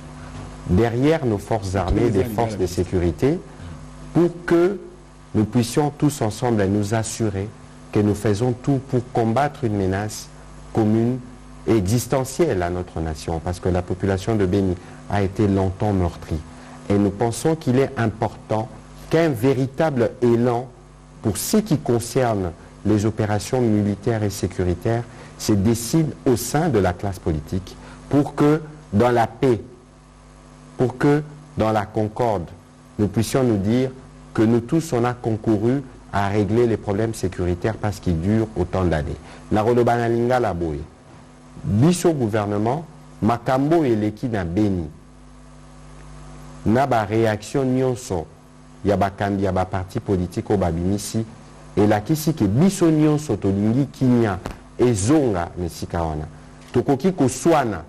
derrière nos forces armées, des forces de sécurité, pour que nous puissions tous ensemble nous assurer que nous faisons tout pour combattre une menace commune et existentielle à notre nation, parce que la population de Béni a été longtemps meurtrie. Et nous pensons qu'il est important qu'un véritable élan pour ce qui concerne les opérations militaires et sécuritaires se décide au sein de la classe politique pour que dans la paix, pour que dans la concorde, nous puissions nous dire que nous tous, on a concouru à régler les problèmes sécuritaires parce qu'ils durent autant d'années. Narodobanalinga Laboé, biso gouvernement, Makambo et l'équipe na Béni, n'a réaction nyonso, yabakambi, yaba parti politique au babimisi, et la kisi ke biso nyonso tolingi kinya, ezonga mesikawana. Tokoki ko swana,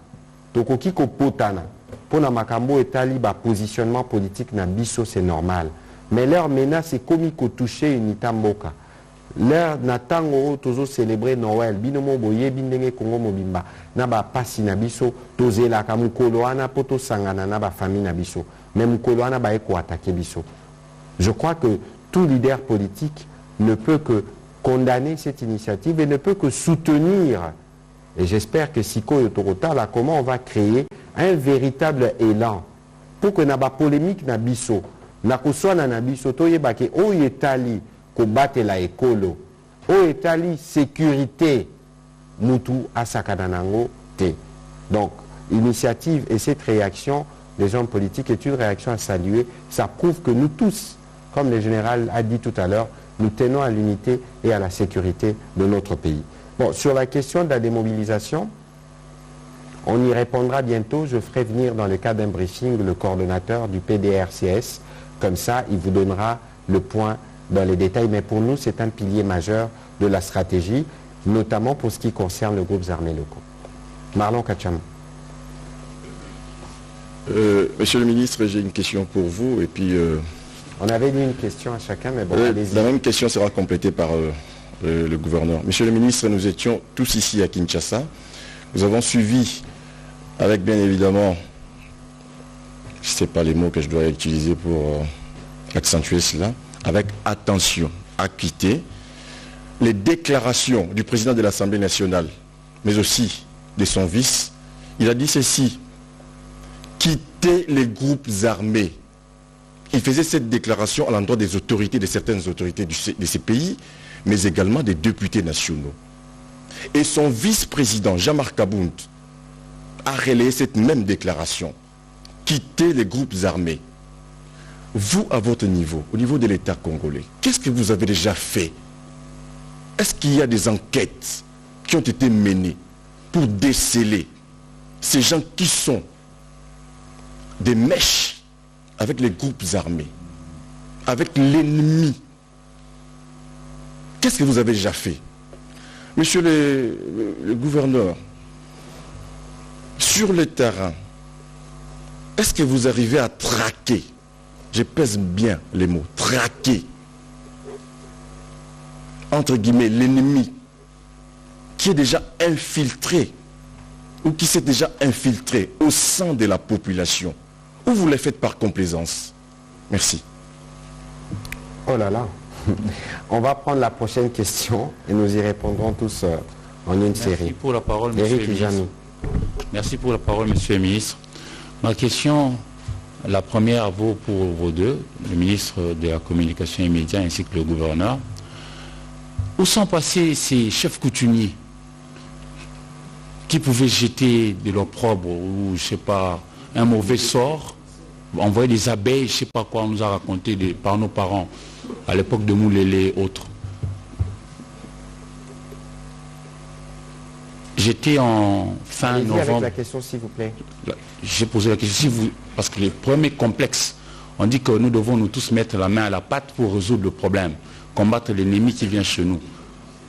tokoki ko potana, pona Makambo etali ba positionnement politique na biso, c'est normal. Mais leur menace est comme qu'on toucher une itamboka. Leur natango tozo célébrer Noël. Binomo boye bindenge Kongo mobimba. Naba pasi nabiso tozela kamukolo ana poto sangana naba famille nabiso. Mais mukolo ana ba eko attaquer biso. Je crois que tout leader politique ne peut que condamner cette initiative et ne peut que soutenir. Et j'espère que Siko Yotorota là, comment on va créer un véritable élan pour que naba polémique nabiso. Nakoswana na biso toyebake o yetali ko batela ekolo o yetali sécurité mutu asakana nango te. Donc l'initiative et cette réaction des hommes politiques est une réaction à saluer. Ça prouve que nous tous, comme le général a dit tout à l'heure, nous tenons à l'unité et à la sécurité de notre pays. Bon, sur la question de la démobilisation, on y répondra bientôt. Je ferai venir dans le cadre d'un briefing le coordonnateur du PDRCS. Comme ça, il vous donnera le point dans les détails. Mais pour nous, c'est un pilier majeur de la stratégie, notamment pour ce qui concerne les groupes armés locaux. Marlon Kacham. Monsieur le ministre, j'ai une question pour vous. Et puis, on avait dit une question à chacun, mais bon, allez-y. La même question sera complétée par le gouverneur. Monsieur le ministre, nous étions tous ici à Kinshasa. Nous avons suivi avec bien évidemment, je ne sais pas les mots que je dois utiliser pour accentuer cela, avec attention, acuité, les déclarations du président de l'Assemblée nationale, mais aussi de son vice. Il a dit ceci: quitter les groupes armés. Il faisait cette déclaration à l'endroit des autorités, de certaines autorités de ces pays, mais également des députés nationaux. Et son vice-président, Jean-Marc Abound, a relayé cette même déclaration: quitter les groupes armés. Vous, à votre niveau, au niveau de l'État congolais, qu'est-ce que vous avez déjà fait? Est-ce qu'il y a des enquêtes qui ont été menées pour déceler ces gens qui sont des mèches avec les groupes armés, avec l'ennemi? Qu'est-ce que vous avez déjà fait? Monsieur le gouverneur, sur le terrain, est-ce que vous arrivez à traquer, je pèse bien les mots, traquer, entre guillemets, l'ennemi qui est déjà infiltré ou qui s'est déjà infiltré au sein de la population, ou vous les faites par complaisance? Merci. Oh là là. On va prendre la prochaine question et nous y répondrons tous en une série. Merci pour la parole, monsieur le ministre. Merci pour la parole, monsieur le ministre. Ma question, la première vaut pour vos deux, le ministre de la Communication et Médias ainsi que le gouverneur. Où sont passés ces chefs coutumiers qui pouvaient jeter de l'opprobre ou, je ne sais pas, un mauvais sort, envoyer des abeilles, je ne sais pas quoi on nous a raconté par nos parents à l'époque de Moulélé et autres. J'étais en fin novembre. Avec la question, s'il vous plaît. J'ai posé la question, parce que les premiers complexes, on dit que nous devons nous tous mettre la main à la pâte pour résoudre le problème, combattre l'ennemi qui vient chez nous.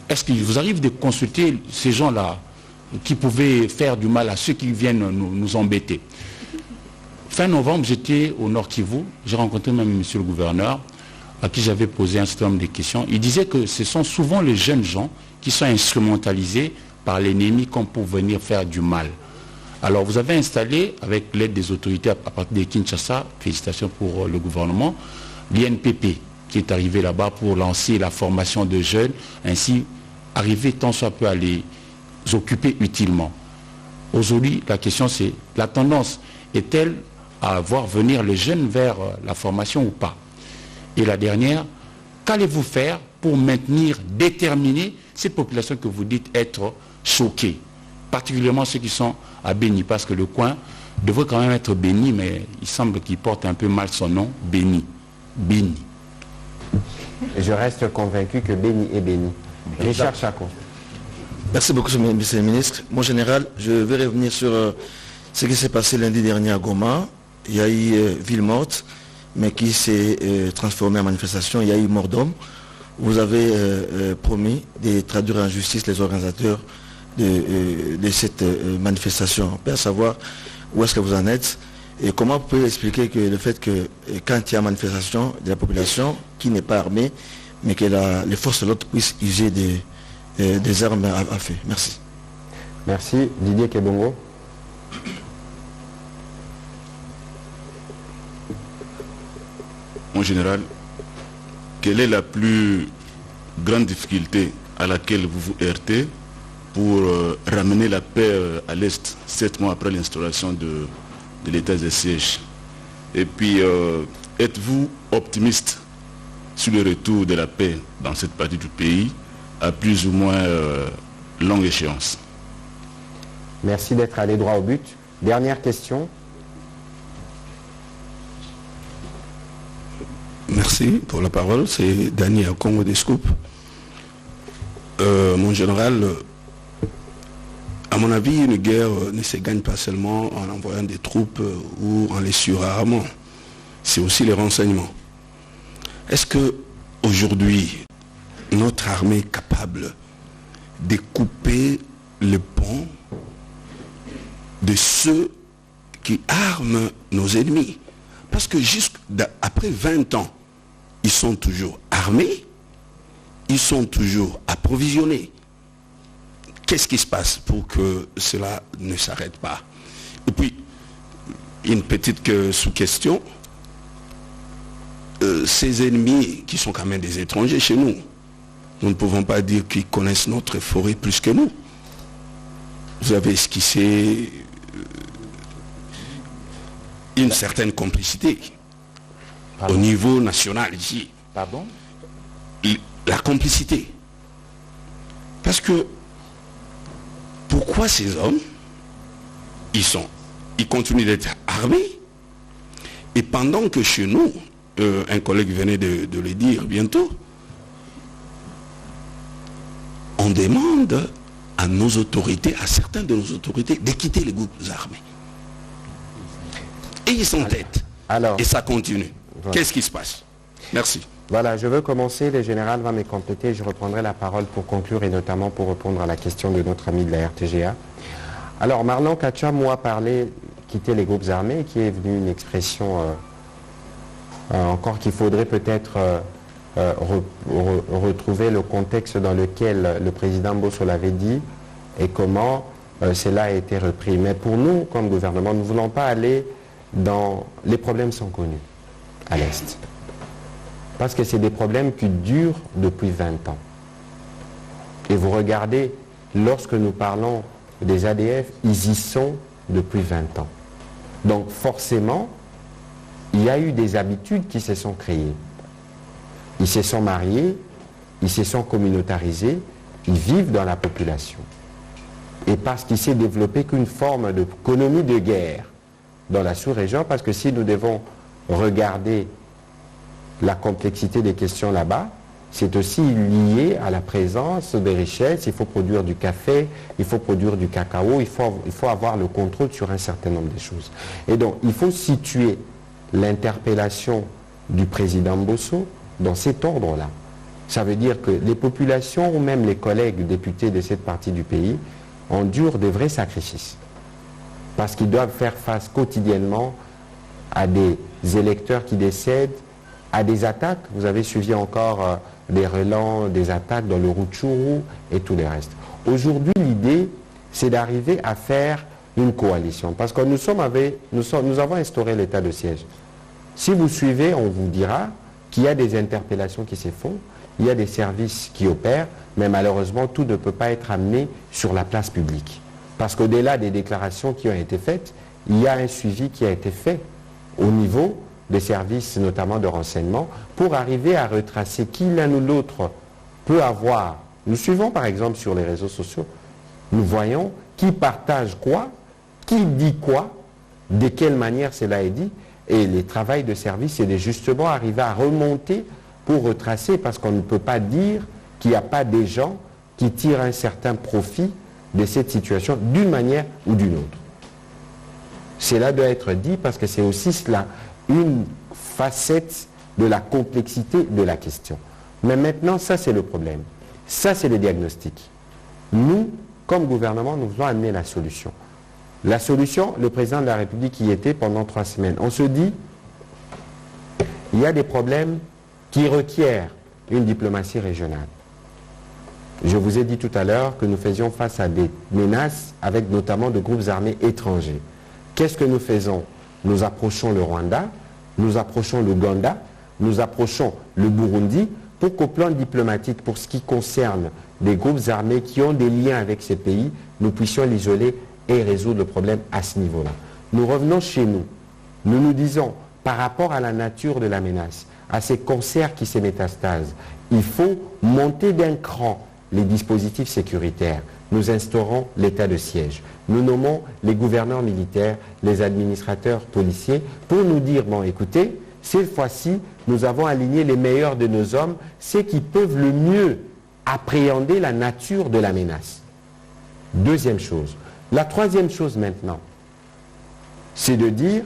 Est-ce qu'il vous arrive de consulter ces gens-là qui pouvaient faire du mal à ceux qui viennent nous embêter? Fin novembre, j'étais au Nord Kivu, j'ai rencontré même monsieur le gouverneur, à qui j'avais posé un certain nombre de questions. Il disait que ce sont souvent les jeunes gens qui sont instrumentalisés par l'ennemi comme pour venir faire du mal. Alors vous avez installé, avec l'aide des autorités à partir de Kinshasa, félicitations pour le gouvernement, l'INPP qui est arrivé là-bas pour lancer la formation de jeunes, ainsi arriver tant soit peu à les occuper utilement. Aujourd'hui, la question c'est, la tendance est-elle à voir venir les jeunes vers la formation ou pas? Et la dernière, qu'allez-vous faire pour maintenir, déterminer ces populations que vous dites être choquées, particulièrement ceux qui sont à Béni, parce que le coin devrait quand même être béni, mais il semble qu'il porte un peu mal son nom, Béni. Béni. Et je reste convaincu que Béni est béni. Richard Chacon. Merci beaucoup, monsieur le ministre. Mon général, je vais revenir sur ce qui s'est passé lundi dernier à Goma. Il y a eu ville morte, mais qui s'est transformée en manifestation. Il y a eu mort d'homme. Vous avez promis de traduire en justice les organisateurs de cette manifestation. On peut savoir où est-ce que vous en êtes et comment vous pouvez expliquer que le fait que quand il y a manifestation de la population qui n'est pas armée, mais que les forces de l'autre puissent user des armes à feu. Merci. Merci. Didier Kebongo. Mon général, quelle est la plus grande difficulté à laquelle vous vous heurtez pour ramener la paix à l'Est, 7 mois après l'instauration de l'état de siège? Et puis, êtes-vous optimiste sur le retour de la paix dans cette partie du pays à plus ou moins longue échéance? Merci d'être allé droit au but. Dernière question. Merci pour la parole. C'est Daniel Congo des Scoops. Mon général, à mon avis, une guerre ne se gagne pas seulement en envoyant des troupes ou en les surarmant. C'est aussi les renseignements. Est-ce que aujourd'hui, notre armée est capable de couper le pont de ceux qui arment nos ennemis? Parce que jusqu'après 20 ans, ils sont toujours armés, ils sont toujours approvisionnés. Qu'est-ce qui se passe pour que cela ne s'arrête pas? Et puis, une petite sous-question. Ces ennemis qui sont quand même des étrangers chez nous, nous ne pouvons pas dire qu'ils connaissent notre forêt plus que nous. Vous avez esquissé une certaine complicité au niveau national ici. Pardon? La complicité. Parce que pourquoi ces hommes, ils continuent d'être armés, et pendant que chez nous, un collègue venait de le dire bientôt, on demande à nos autorités, à certains de nos autorités, de quitter les groupes armés. Et ils s'entêtent. Et ça continue. Voilà. Qu'est-ce qui se passe? Merci. Voilà, je veux commencer, le général va me compléter, je reprendrai la parole pour conclure et notamment pour répondre à la question de notre ami de la RTGA. Alors, Marlon Kacham a parlé quitter les groupes armés, qui est venue une expression encore qu'il faudrait peut-être retrouver le contexte dans lequel le président Mbosso l'avait dit et comment cela a été repris. Mais pour nous, comme gouvernement, nous ne voulons pas aller dans... Les problèmes sont connus à l'Est. Parce que c'est des problèmes qui durent depuis 20 ans. Et vous regardez, lorsque nous parlons des ADF, ils y sont depuis 20 ans. Donc forcément, il y a eu des habitudes qui se sont créées. Ils se sont mariés, ils se sont communautarisés, ils vivent dans la population. Et parce qu'il s'est développé qu'une forme d'économie de guerre dans la sous-région, parce que si nous devons regarder la complexité des questions là-bas, c'est aussi lié à la présence des richesses. Il faut produire du café, il faut produire du cacao, il faut avoir le contrôle sur un certain nombre de choses. Et donc, il faut situer l'interpellation du président Mbosso dans cet ordre-là. Ça veut dire que les populations ou même les collègues députés de cette partie du pays endurent de vrais sacrifices. Parce qu'ils doivent faire face quotidiennement à des électeurs qui décèdent, à des attaques. Vous avez suivi encore des relents, des attaques dans le Rutshuru et tout le reste. Aujourd'hui, l'idée, c'est d'arriver à faire une coalition. Parce que nous avons instauré l'état de siège. Si vous suivez, on vous dira qu'il y a des interpellations qui se font, il y a des services qui opèrent, mais malheureusement, tout ne peut pas être amené sur la place publique. Parce qu'au-delà des déclarations qui ont été faites, il y a un suivi qui a été fait au niveau des services, notamment de renseignement, pour arriver à retracer qui l'un ou l'autre peut avoir. Nous suivons par exemple sur les réseaux sociaux, nous voyons qui partage quoi, qui dit quoi, de quelle manière cela est dit, et les travails de service, c'est de justement arriver à remonter pour retracer, parce qu'on ne peut pas dire qu'il n'y a pas des gens qui tirent un certain profit de cette situation d'une manière ou d'une autre. Cela doit être dit parce que c'est aussi cela, une facette de la complexité de la question. Mais maintenant, ça c'est le problème. Ça c'est le diagnostic. Nous, comme gouvernement, nous voulons amener la solution. La solution, le président de la République y était pendant 3 semaines. On se dit, il y a des problèmes qui requièrent une diplomatie régionale. Je vous ai dit tout à l'heure que nous faisions face à des menaces avec notamment de groupes armés étrangers. Qu'est-ce que nous faisons? Nous approchons le Rwanda, nous approchons l'Ouganda, nous approchons le Burundi pour qu'au plan diplomatique, pour ce qui concerne des groupes armés qui ont des liens avec ces pays, nous puissions l'isoler et résoudre le problème à ce niveau-là. Nous revenons chez nous. Nous nous disons, par rapport à la nature de la menace, à ces cancers qui se métastasent, il faut monter d'un cran les dispositifs sécuritaires. Nous instaurons l'état de siège. Nous nommons les gouverneurs militaires, les administrateurs policiers, pour nous dire, bon écoutez, cette fois-ci, nous avons aligné les meilleurs de nos hommes, ceux qui peuvent le mieux appréhender la nature de la menace. Deuxième chose. La troisième chose maintenant, c'est de dire,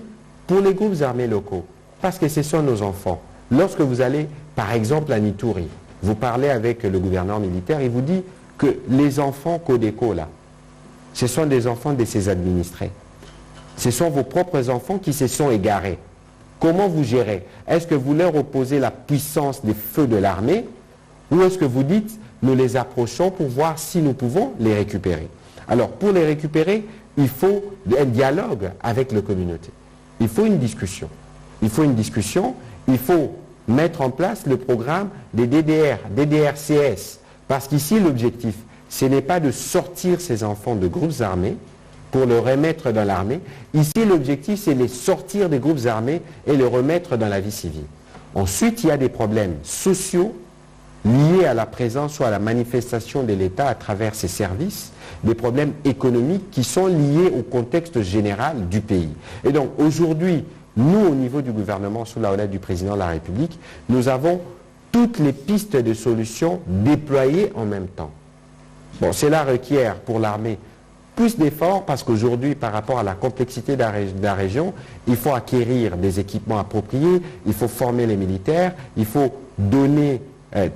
pour les groupes armés locaux, parce que ce sont nos enfants, lorsque vous allez, par exemple, à Nitouri, vous parlez avec le gouverneur militaire, il vous dit que les enfants Codeco, là, ce sont des enfants de ses administrés. Ce sont vos propres enfants qui se sont égarés. Comment vous gérez? Est-ce que vous leur opposez la puissance des feux de l'armée ou est-ce que vous dites, nous les approchons pour voir si nous pouvons les récupérer? Alors, pour les récupérer, il faut un dialogue avec la communauté. Il faut une discussion. Il faut une discussion, il faut mettre en place le programme des DDR, DDRCS. Parce qu'ici, l'objectif, ce n'est pas de sortir ces enfants de groupes armés pour les remettre dans l'armée. Ici, l'objectif, c'est de les sortir des groupes armés et les remettre dans la vie civile. Ensuite, il y a des problèmes sociaux liés à la présence ou à la manifestation de l'État à travers ses services, des problèmes économiques qui sont liés au contexte général du pays. Et donc, aujourd'hui, nous, au niveau du gouvernement, sous la houlette du président de la République, nous avons toutes les pistes de solutions déployées en même temps. Bon, cela requiert pour l'armée plus d'efforts parce qu'aujourd'hui, par rapport à la complexité de la région, il faut acquérir des équipements appropriés, il faut former les militaires, il faut donner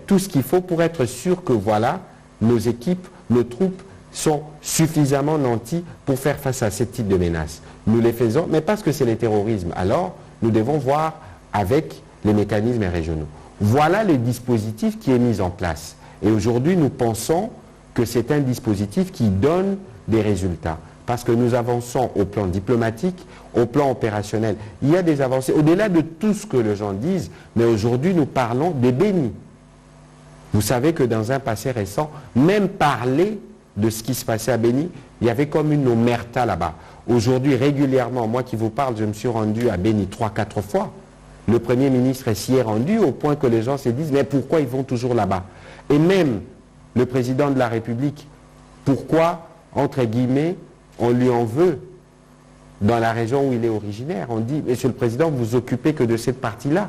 tout ce qu'il faut pour être sûr que voilà, nos équipes, nos troupes sont suffisamment nantis pour faire face à ce type de menaces. Nous les faisons, mais parce que c'est le terrorisme. Alors, nous devons voir avec les mécanismes régionaux. Voilà le dispositif qui est mis en place. Et aujourd'hui, nous pensons que c'est un dispositif qui donne des résultats. Parce que nous avançons au plan diplomatique, au plan opérationnel. Il y a des avancées, au-delà de tout ce que les gens disent, mais aujourd'hui, nous parlons des bénis. Vous savez que dans un passé récent, même parler de ce qui se passait à Béni, il y avait comme une omerta là-bas. Aujourd'hui, régulièrement, moi qui vous parle, je me suis rendu à Béni 3-4 fois. Le Premier ministre s'y est rendu au point que les gens se disent, mais pourquoi ils vont toujours là-bas? Et même le Président de la République, pourquoi, entre guillemets, on lui en veut dans la région où il est originaire? On dit, Monsieur le Président, vous vous occupez que de cette partie-là.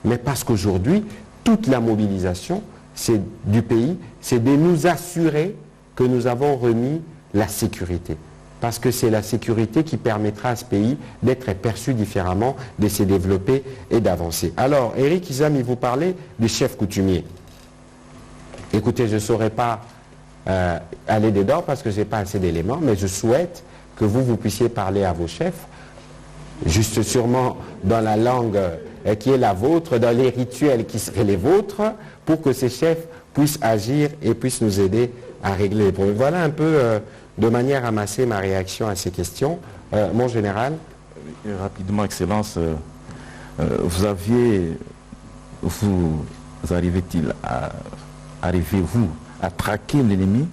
Mais parce qu'aujourd'hui, toute la mobilisation du pays, c'est de nous assurer que nous avons remis la sécurité. Parce que c'est la sécurité qui permettra à ce pays d'être perçu différemment, de se développer et d'avancer. Alors, Éric Izam, il vous parlait des chefs coutumiers. Écoutez, je ne saurais pas aller dedans parce que je n'ai pas assez d'éléments, mais je souhaite que vous puissiez parler à vos chefs, juste sûrement dans la langue qui est la vôtre, dans les rituels qui seraient les vôtres, pour que ces chefs puissent agir et puissent nous aider à régler les problèmes. Voilà un peu, de manière amassée, ma réaction à ces questions. Mon général. Rapidement, Excellence, vous arrivez-vous à traquer l'ennemi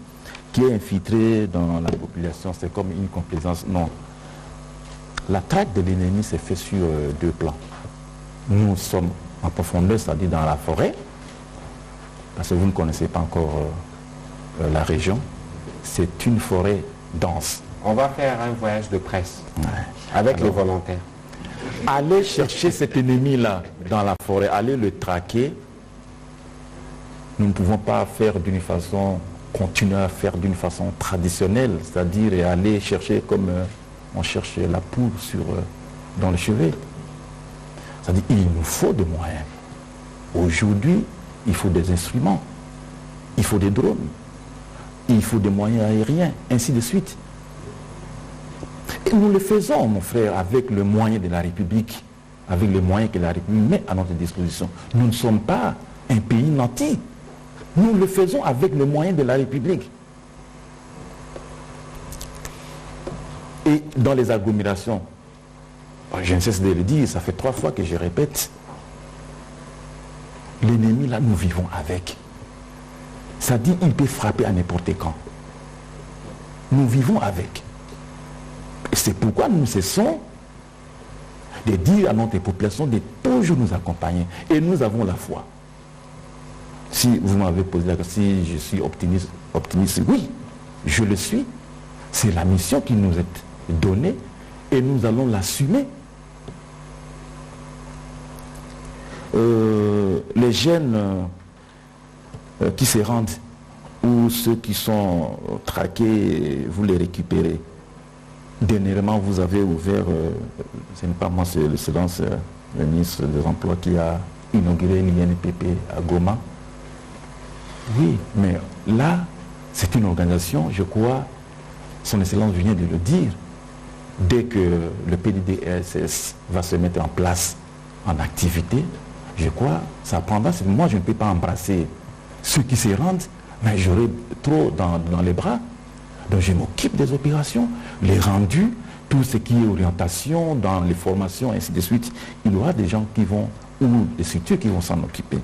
qui est infiltré dans la population? C'est comme une complaisance. Non. La traque de l'ennemi s'est faite sur deux plans. Nous sommes en profondeur, c'est-à-dire dans la forêt, parce que vous ne connaissez pas encore la région. C'est une forêt dense. On va faire un voyage de presse avec les volontaires. Allez chercher cet ennemi-là dans la forêt, allez le traquer. Nous ne pouvons pas faire d'une façon, continuer à faire d'une façon traditionnelle, c'est-à-dire aller chercher comme on cherche la poule dans le chevet. C'est-à-dire qu'il nous faut des moyens. Aujourd'hui, il faut des instruments, il faut des drones, il faut des moyens aériens, ainsi de suite. Et nous le faisons, mon frère, avec le moyen de la République, avec les moyens que la République met à notre disposition. Nous ne sommes pas un pays nanti. Nous le faisons avec les moyens de la République. Et dans les agglomérations, je ne cesse de le dire, ça fait 3 fois que je répète, l'ennemi là, nous vivons avec. Ça dit, il peut frapper à n'importe quand. Nous vivons avec. Et c'est pourquoi nous cessons de dire à notre population de toujours nous accompagner. Et nous avons la foi. Si vous m'avez posé la question, si je suis optimiste, oui, je le suis. C'est la mission qui nous est donnée et nous allons l'assumer. Les jeunes qui se rendent ou ceux qui sont traqués, vous les récupérez. Dernièrement, vous avez ouvert, ce n'est pas moi, c'est le silence, le ministre des Emplois qui a inauguré l'INPP à Goma. Oui, mais là, c'est une organisation, je crois, son Excellence vient de le dire, dès que le PDDRCS va se mettre en place en activité, je crois, ça prendra, moi je ne peux pas embrasser ceux qui se rendent, mais j'aurai trop dans les bras. Donc je m'occupe des opérations, les rendus, tout ce qui est orientation dans les formations, ainsi de suite. Il y aura des gens qui vont, ou des structures qui vont s'en occuper.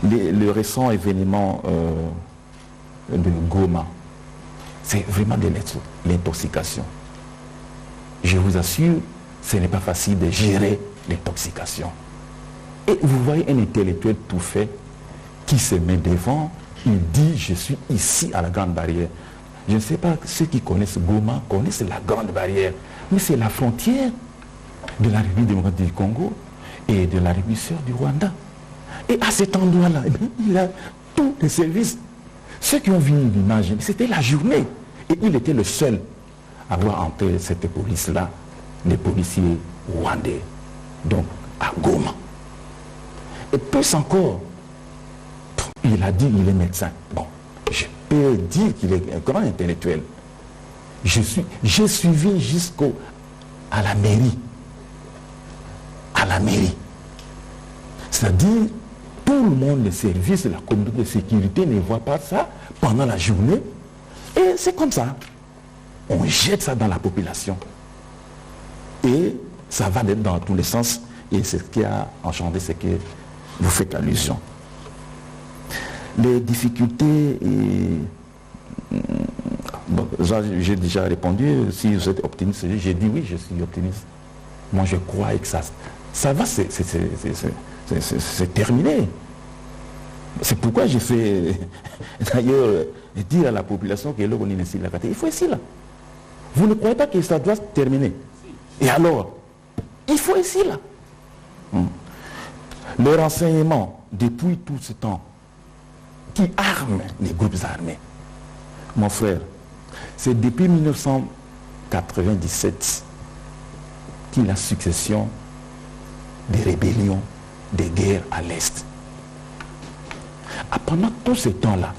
Le récent événement de Goma, c'est vraiment de l'intoxication. Je vous assure, ce n'est pas facile de gérer l'intoxication. Et vous voyez un intellectuel tout fait qui se met devant, il dit, je suis ici à la Grande Barrière. Je ne sais pas, ceux qui connaissent Goma connaissent la Grande Barrière, mais c'est la frontière de la République démocratique du Congo et de la République sœur du Rwanda. Et à cet endroit-là, il a tous les services. Ceux qui ont vu l'image, c'était la journée. Et il était le seul à voir entrer cette police-là, les policiers rwandais, donc à Goma. Et plus encore, il a dit qu'il est médecin. Bon, je peux dire qu'il est un grand intellectuel. J'ai suivi jusqu'à la mairie. À la mairie. C'est-à-dire, tout le monde, les services, la communauté de sécurité ne voit pas ça pendant la journée. Et c'est comme ça. On jette ça dans la population. Et ça va dans tous les sens. Et c'est ce qui a enchanté, c'est que vous faites allusion. Les difficultés, bon, j'ai déjà répondu, si vous êtes optimiste, j'ai dit oui, je suis optimiste. Moi je crois que ça va, c'est terminé. C'est pourquoi j'ai fait d'ailleurs dire à la population que là on est ici la il faut ici là. Vous ne croyez pas que ça doit se terminer? Et alors, il faut ici là. Le renseignement, depuis tout ce temps, qui arme les groupes armés, mon frère, c'est depuis 1997 qu'il y a la succession des rébellions, des guerres à l'Est. Pendant tout ce temps-là,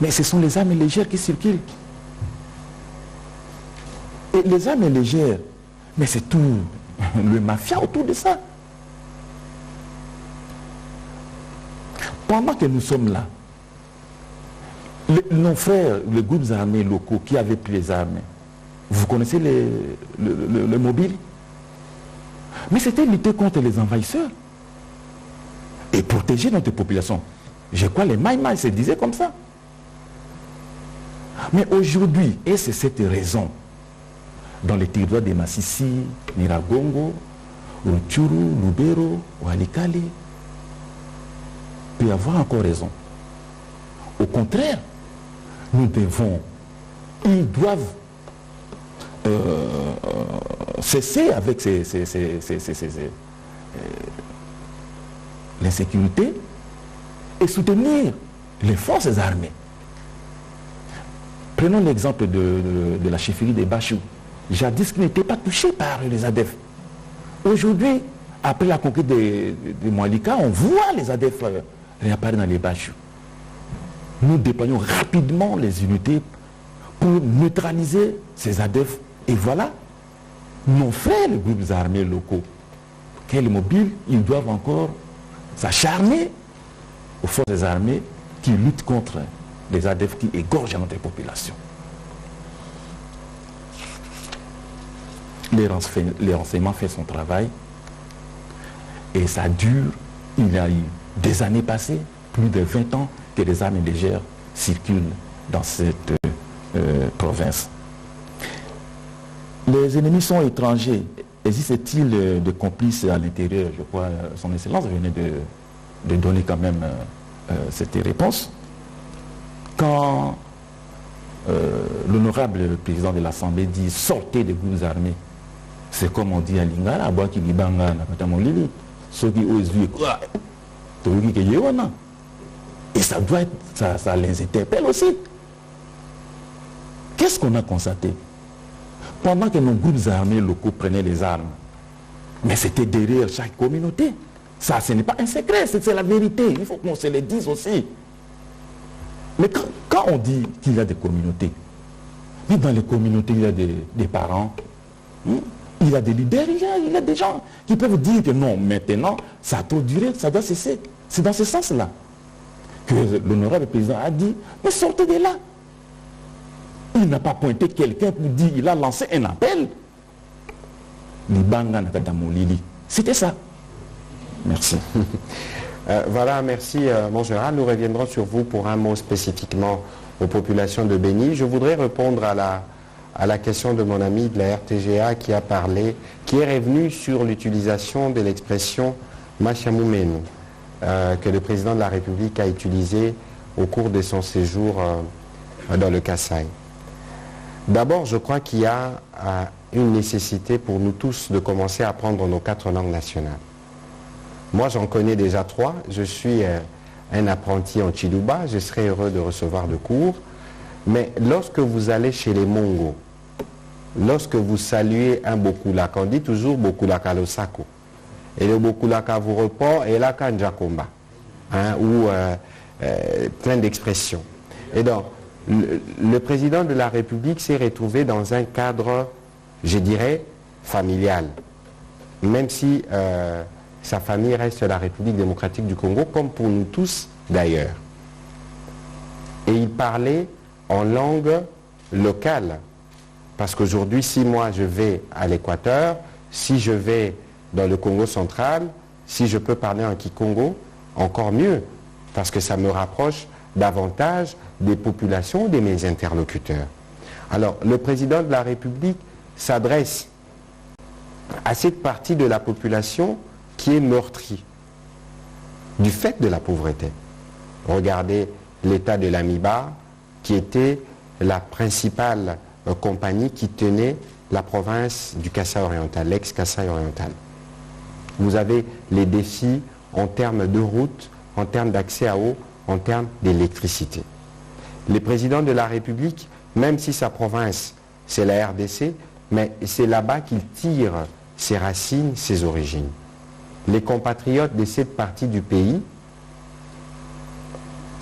mais ce sont les armes légères qui circulent. Et les armes légères, mais c'est tout le mafia autour de ça. Pendant que nous sommes là, nos frères, les groupes armés locaux qui avaient pris les armes, vous connaissez le mobile? Mais c'était lutter contre les envahisseurs et protéger notre population. Je crois les Maïmaï se disaient comme ça. Mais aujourd'hui, et c'est cette raison, dans les territoires de Massissi, Niragongo, Rutshuru, Lubero, Walikale, peut y avoir encore raison. Au contraire, nous devons, ils doivent cesser avec l'insécurité et soutenir les forces armées. Prenons l'exemple de la chefferie des Bachou. Jadis qui n'était pas touché par les ADF. Aujourd'hui, après la conquête de Moalika, on voit les ADF réapparaître dans les Bachou. Nous déployons rapidement les unités pour neutraliser ces ADF. Et voilà, nos frères, les groupes armés locaux, quels mobiles, ils doivent encore s'acharner aux forces armées qui luttent contre les ADF qui égorgent notre population. Les renseignements font son travail et ça dure. Il y a eu des années passées, plus de 20 ans que les armes légères circulent dans cette province. Les ennemis sont étrangers. Existe-t-il de complices à l'intérieur? Je crois son Excellence venait de donner quand même cette réponse. Quand l'honorable président de l'Assemblée dit « sortez des groupes armés », c'est comme on dit à Lingala, et ça doit être, ça les interpelle aussi. Qu'est-ce qu'on a constaté? Pendant que nos groupes armés locaux prenaient les armes, mais c'était derrière chaque communauté. Ça, ce n'est pas un secret, c'est la vérité. Il faut qu'on se le dise aussi. Mais quand on dit qu'il y a des communautés, mais dans les communautés, il y a des parents, il y a des leaders, il y a des gens qui peuvent dire que non, maintenant, ça a trop duré, ça doit cesser. C'est dans ce sens-là que l'honorable président a dit, mais sortez de là. Il n'a pas pointé quelqu'un pour dire, il a lancé un appel. C'était ça. Merci. Voilà, merci mon général. Nous reviendrons sur vous pour un mot spécifiquement aux populations de Béni. Je voudrais répondre à la question de mon ami de la RTGA qui a parlé, qui est revenu sur l'utilisation de l'expression Machamoumeni, que le président de la République a utilisée au cours de son séjour dans le Kasaï. D'abord, je crois qu'il y a une nécessité pour nous tous de commencer à apprendre nos 4 langues nationales. Moi, j'en connais déjà 3. Je suis un apprenti en Chiluba. Je serais heureux de recevoir de cours. Mais lorsque vous allez chez les Mongos, lorsque vous saluez un Bokulaka, on dit toujours Bokulaka Losako. Et le Bokulaka vous répond et la Kanjakomba. Ou plein d'expressions. Et donc, le président de la République s'est retrouvé dans un cadre, je dirais, familial. Même si sa famille reste la République démocratique du Congo, comme pour nous tous d'ailleurs. Et il parlait en langue locale. Parce qu'aujourd'hui, si moi je vais à l'Équateur, si je vais dans le Congo central, si je peux parler en Kikongo, encore mieux. Parce que ça me rapproche davantage des populations, de mes interlocuteurs. Alors, le président de la République s'adresse à cette partie de la population qui est meurtrie du fait de la pauvreté. Regardez l'état de l'Amiba, qui était la principale compagnie qui tenait la province du Kasaï oriental, l'ex-Kasaï oriental. Vous avez les défis en termes de routes, en termes d'accès à eau, en termes d'électricité. Le président de la République, même si sa province, c'est la RDC, mais c'est là-bas qu'il tire ses racines, ses origines. Les compatriotes de cette partie du pays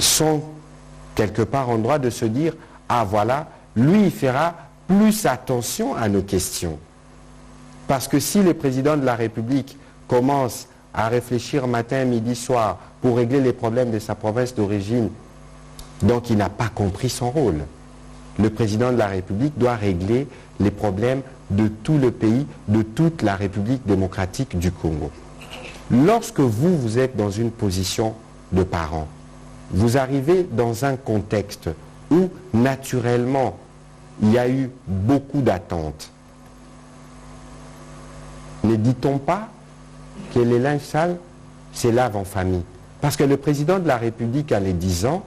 sont quelque part en droit de se dire « Ah voilà, lui il fera plus attention à nos questions ». Parce que si le président de la République commence à réfléchir matin, midi, soir pour régler les problèmes de sa province d'origine, donc il n'a pas compris son rôle. Le président de la République doit régler les problèmes de tout le pays, de toute la République démocratique du Congo. Lorsque vous êtes dans une position de parent, vous arrivez dans un contexte où naturellement il y a eu beaucoup d'attentes. Ne dit-on pas que les linges sales se lavent en famille? Parce que le président de la République, à les 10 ans,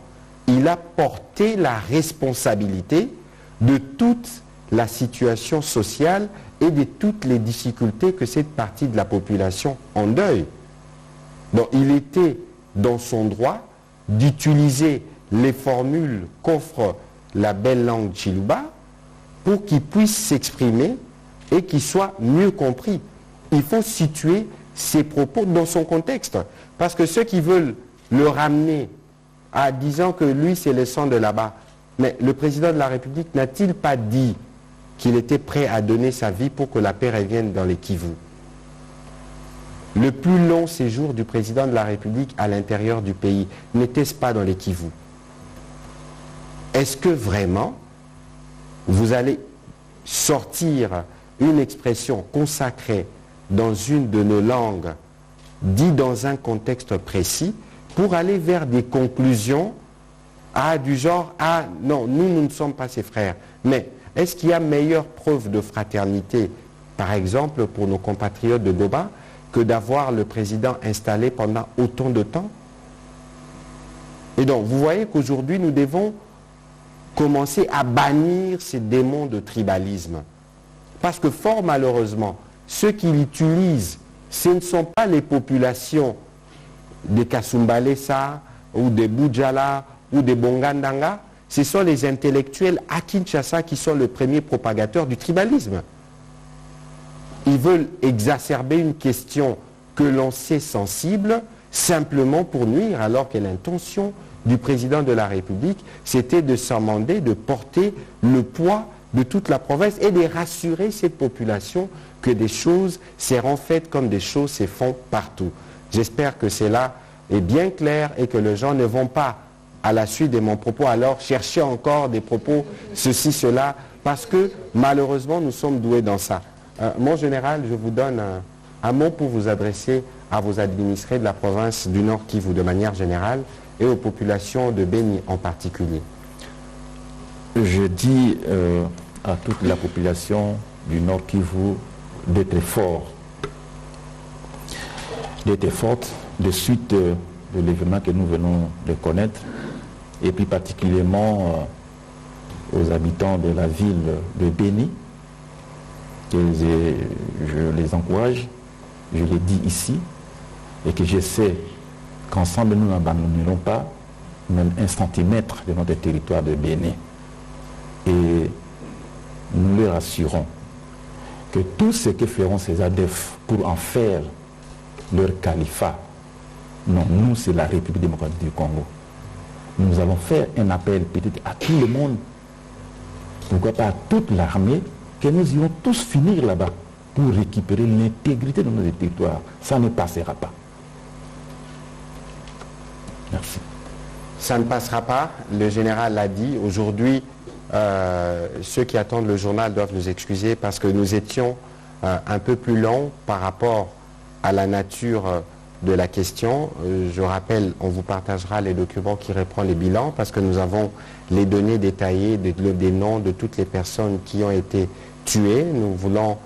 il a porté la responsabilité de toute la situation sociale et de toutes les difficultés que cette partie de la population endeuille. Donc il était dans son droit d'utiliser les formules qu'offre la belle langue Chiluba pour qu'il puisse s'exprimer et qu'il soit mieux compris. Il faut situer ses propos dans son contexte. Parce que ceux qui veulent le ramener en disant que lui c'est le sang de là-bas, mais le président de la République n'a-t-il pas dit qu'il était prêt à donner sa vie pour que la paix revienne dans les Kivu? Le plus long séjour du président de la République à l'intérieur du pays, n'était-ce pas dans les Kivu? Est-ce que vraiment vous allez sortir une expression consacrée dans une de nos langues, dit dans un contexte précis, pour aller vers des conclusions du genre « Ah non, nous ne sommes pas ses frères ». Mais est-ce qu'il y a meilleure preuve de fraternité, par exemple pour nos compatriotes de Goba, que d'avoir le président installé pendant autant de temps? Et donc, vous voyez qu'aujourd'hui, nous devons commencer à bannir ces démons de tribalisme. Parce que fort malheureusement, ceux qui l'utilisent, ce ne sont pas les populations des Kasumbalesa ou des Boudjala ou des Bongandanga, ce sont les intellectuels à Kinshasa qui sont les premiers propagateurs du tribalisme. Ils veulent exacerber une question que l'on sait sensible simplement pour nuire, alors que l'intention du président de la République, c'était de s'amender, de porter le poids de toute la province et de rassurer cette population que des choses seront faites comme des choses se font partout. J'espère que cela est bien clair et que les gens ne vont pas à la suite de mon propos, alors chercher encore des propos, ceci, cela, parce que malheureusement nous sommes doués dans ça. Mon général, je vous donne un mot pour vous adresser à vos administrés de la province du Nord Kivu de manière générale et aux populations de Béni en particulier. Je dis à toute la population du Nord Kivu d'être fort, d'être forte de suite de l'événement que nous venons de connaître, et puis particulièrement aux habitants de la ville de Béni, que je les encourage, je l'ai dit ici, et que je sais qu'ensemble nous n'abandonnerons pas même un centimètre de notre territoire de Béni. Et nous les rassurons que tout ce que feront ces ADF pour en faire leur califat, non, nous c'est la République démocratique du Congo. Nous allons faire un appel peut-être à tout le monde, pourquoi pas à toute l'armée, que nous irons tous finir là-bas pour récupérer l'intégrité de notre territoire. Ça ne passera pas. Merci. Ça ne passera pas, le général l'a dit. Aujourd'hui, ceux qui attendent le journal doivent nous excuser parce que nous étions un peu plus longs par rapport à la nature de la question. Je rappelle, on vous partagera les documents qui reprennent les bilans parce que nous avons les données détaillées des noms de toutes les personnes qui ont été tuées. Nous voulons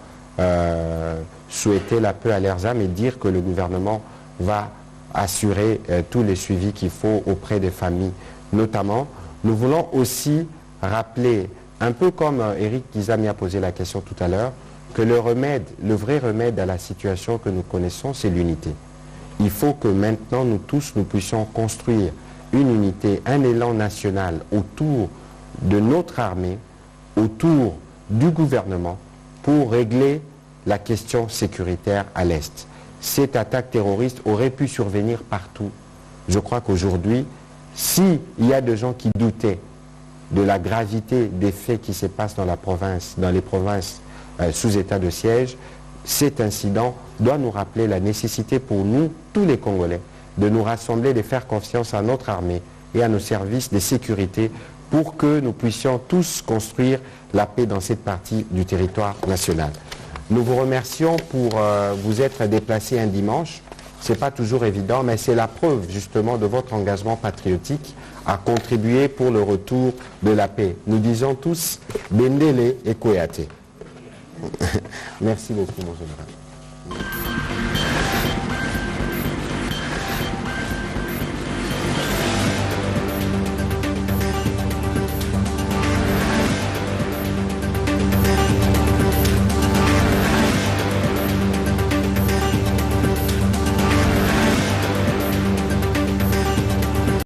souhaiter la paix à leurs âmes et dire que le gouvernement va assurer tous les suivis qu'il faut auprès des familles. Notamment, nous voulons aussi rappeler, un peu comme Eric Kizami a posé la question tout à l'heure, que le vrai remède à la situation que nous connaissons, c'est l'unité. Il faut que maintenant, nous tous, nous puissions construire une unité, un élan national autour de notre armée, autour du gouvernement, pour régler la question sécuritaire à l'Est. Cette attaque terroriste aurait pu survenir partout. Je crois qu'aujourd'hui, s'il y a des gens qui doutaient de la gravité des faits qui se passent dans la province, dans les provinces sous état de siège, cet incident doit nous rappeler la nécessité pour nous, tous les Congolais, de nous rassembler, de faire confiance à notre armée et à nos services de sécurité pour que nous puissions tous construire la paix dans cette partie du territoire national. Nous vous remercions pour vous être déplacés un dimanche. Ce n'est pas toujours évident, mais c'est la preuve justement de votre engagement patriotique à contribuer pour le retour de la paix. Nous disons tous Bendele et Koyate. Merci beaucoup, mon général.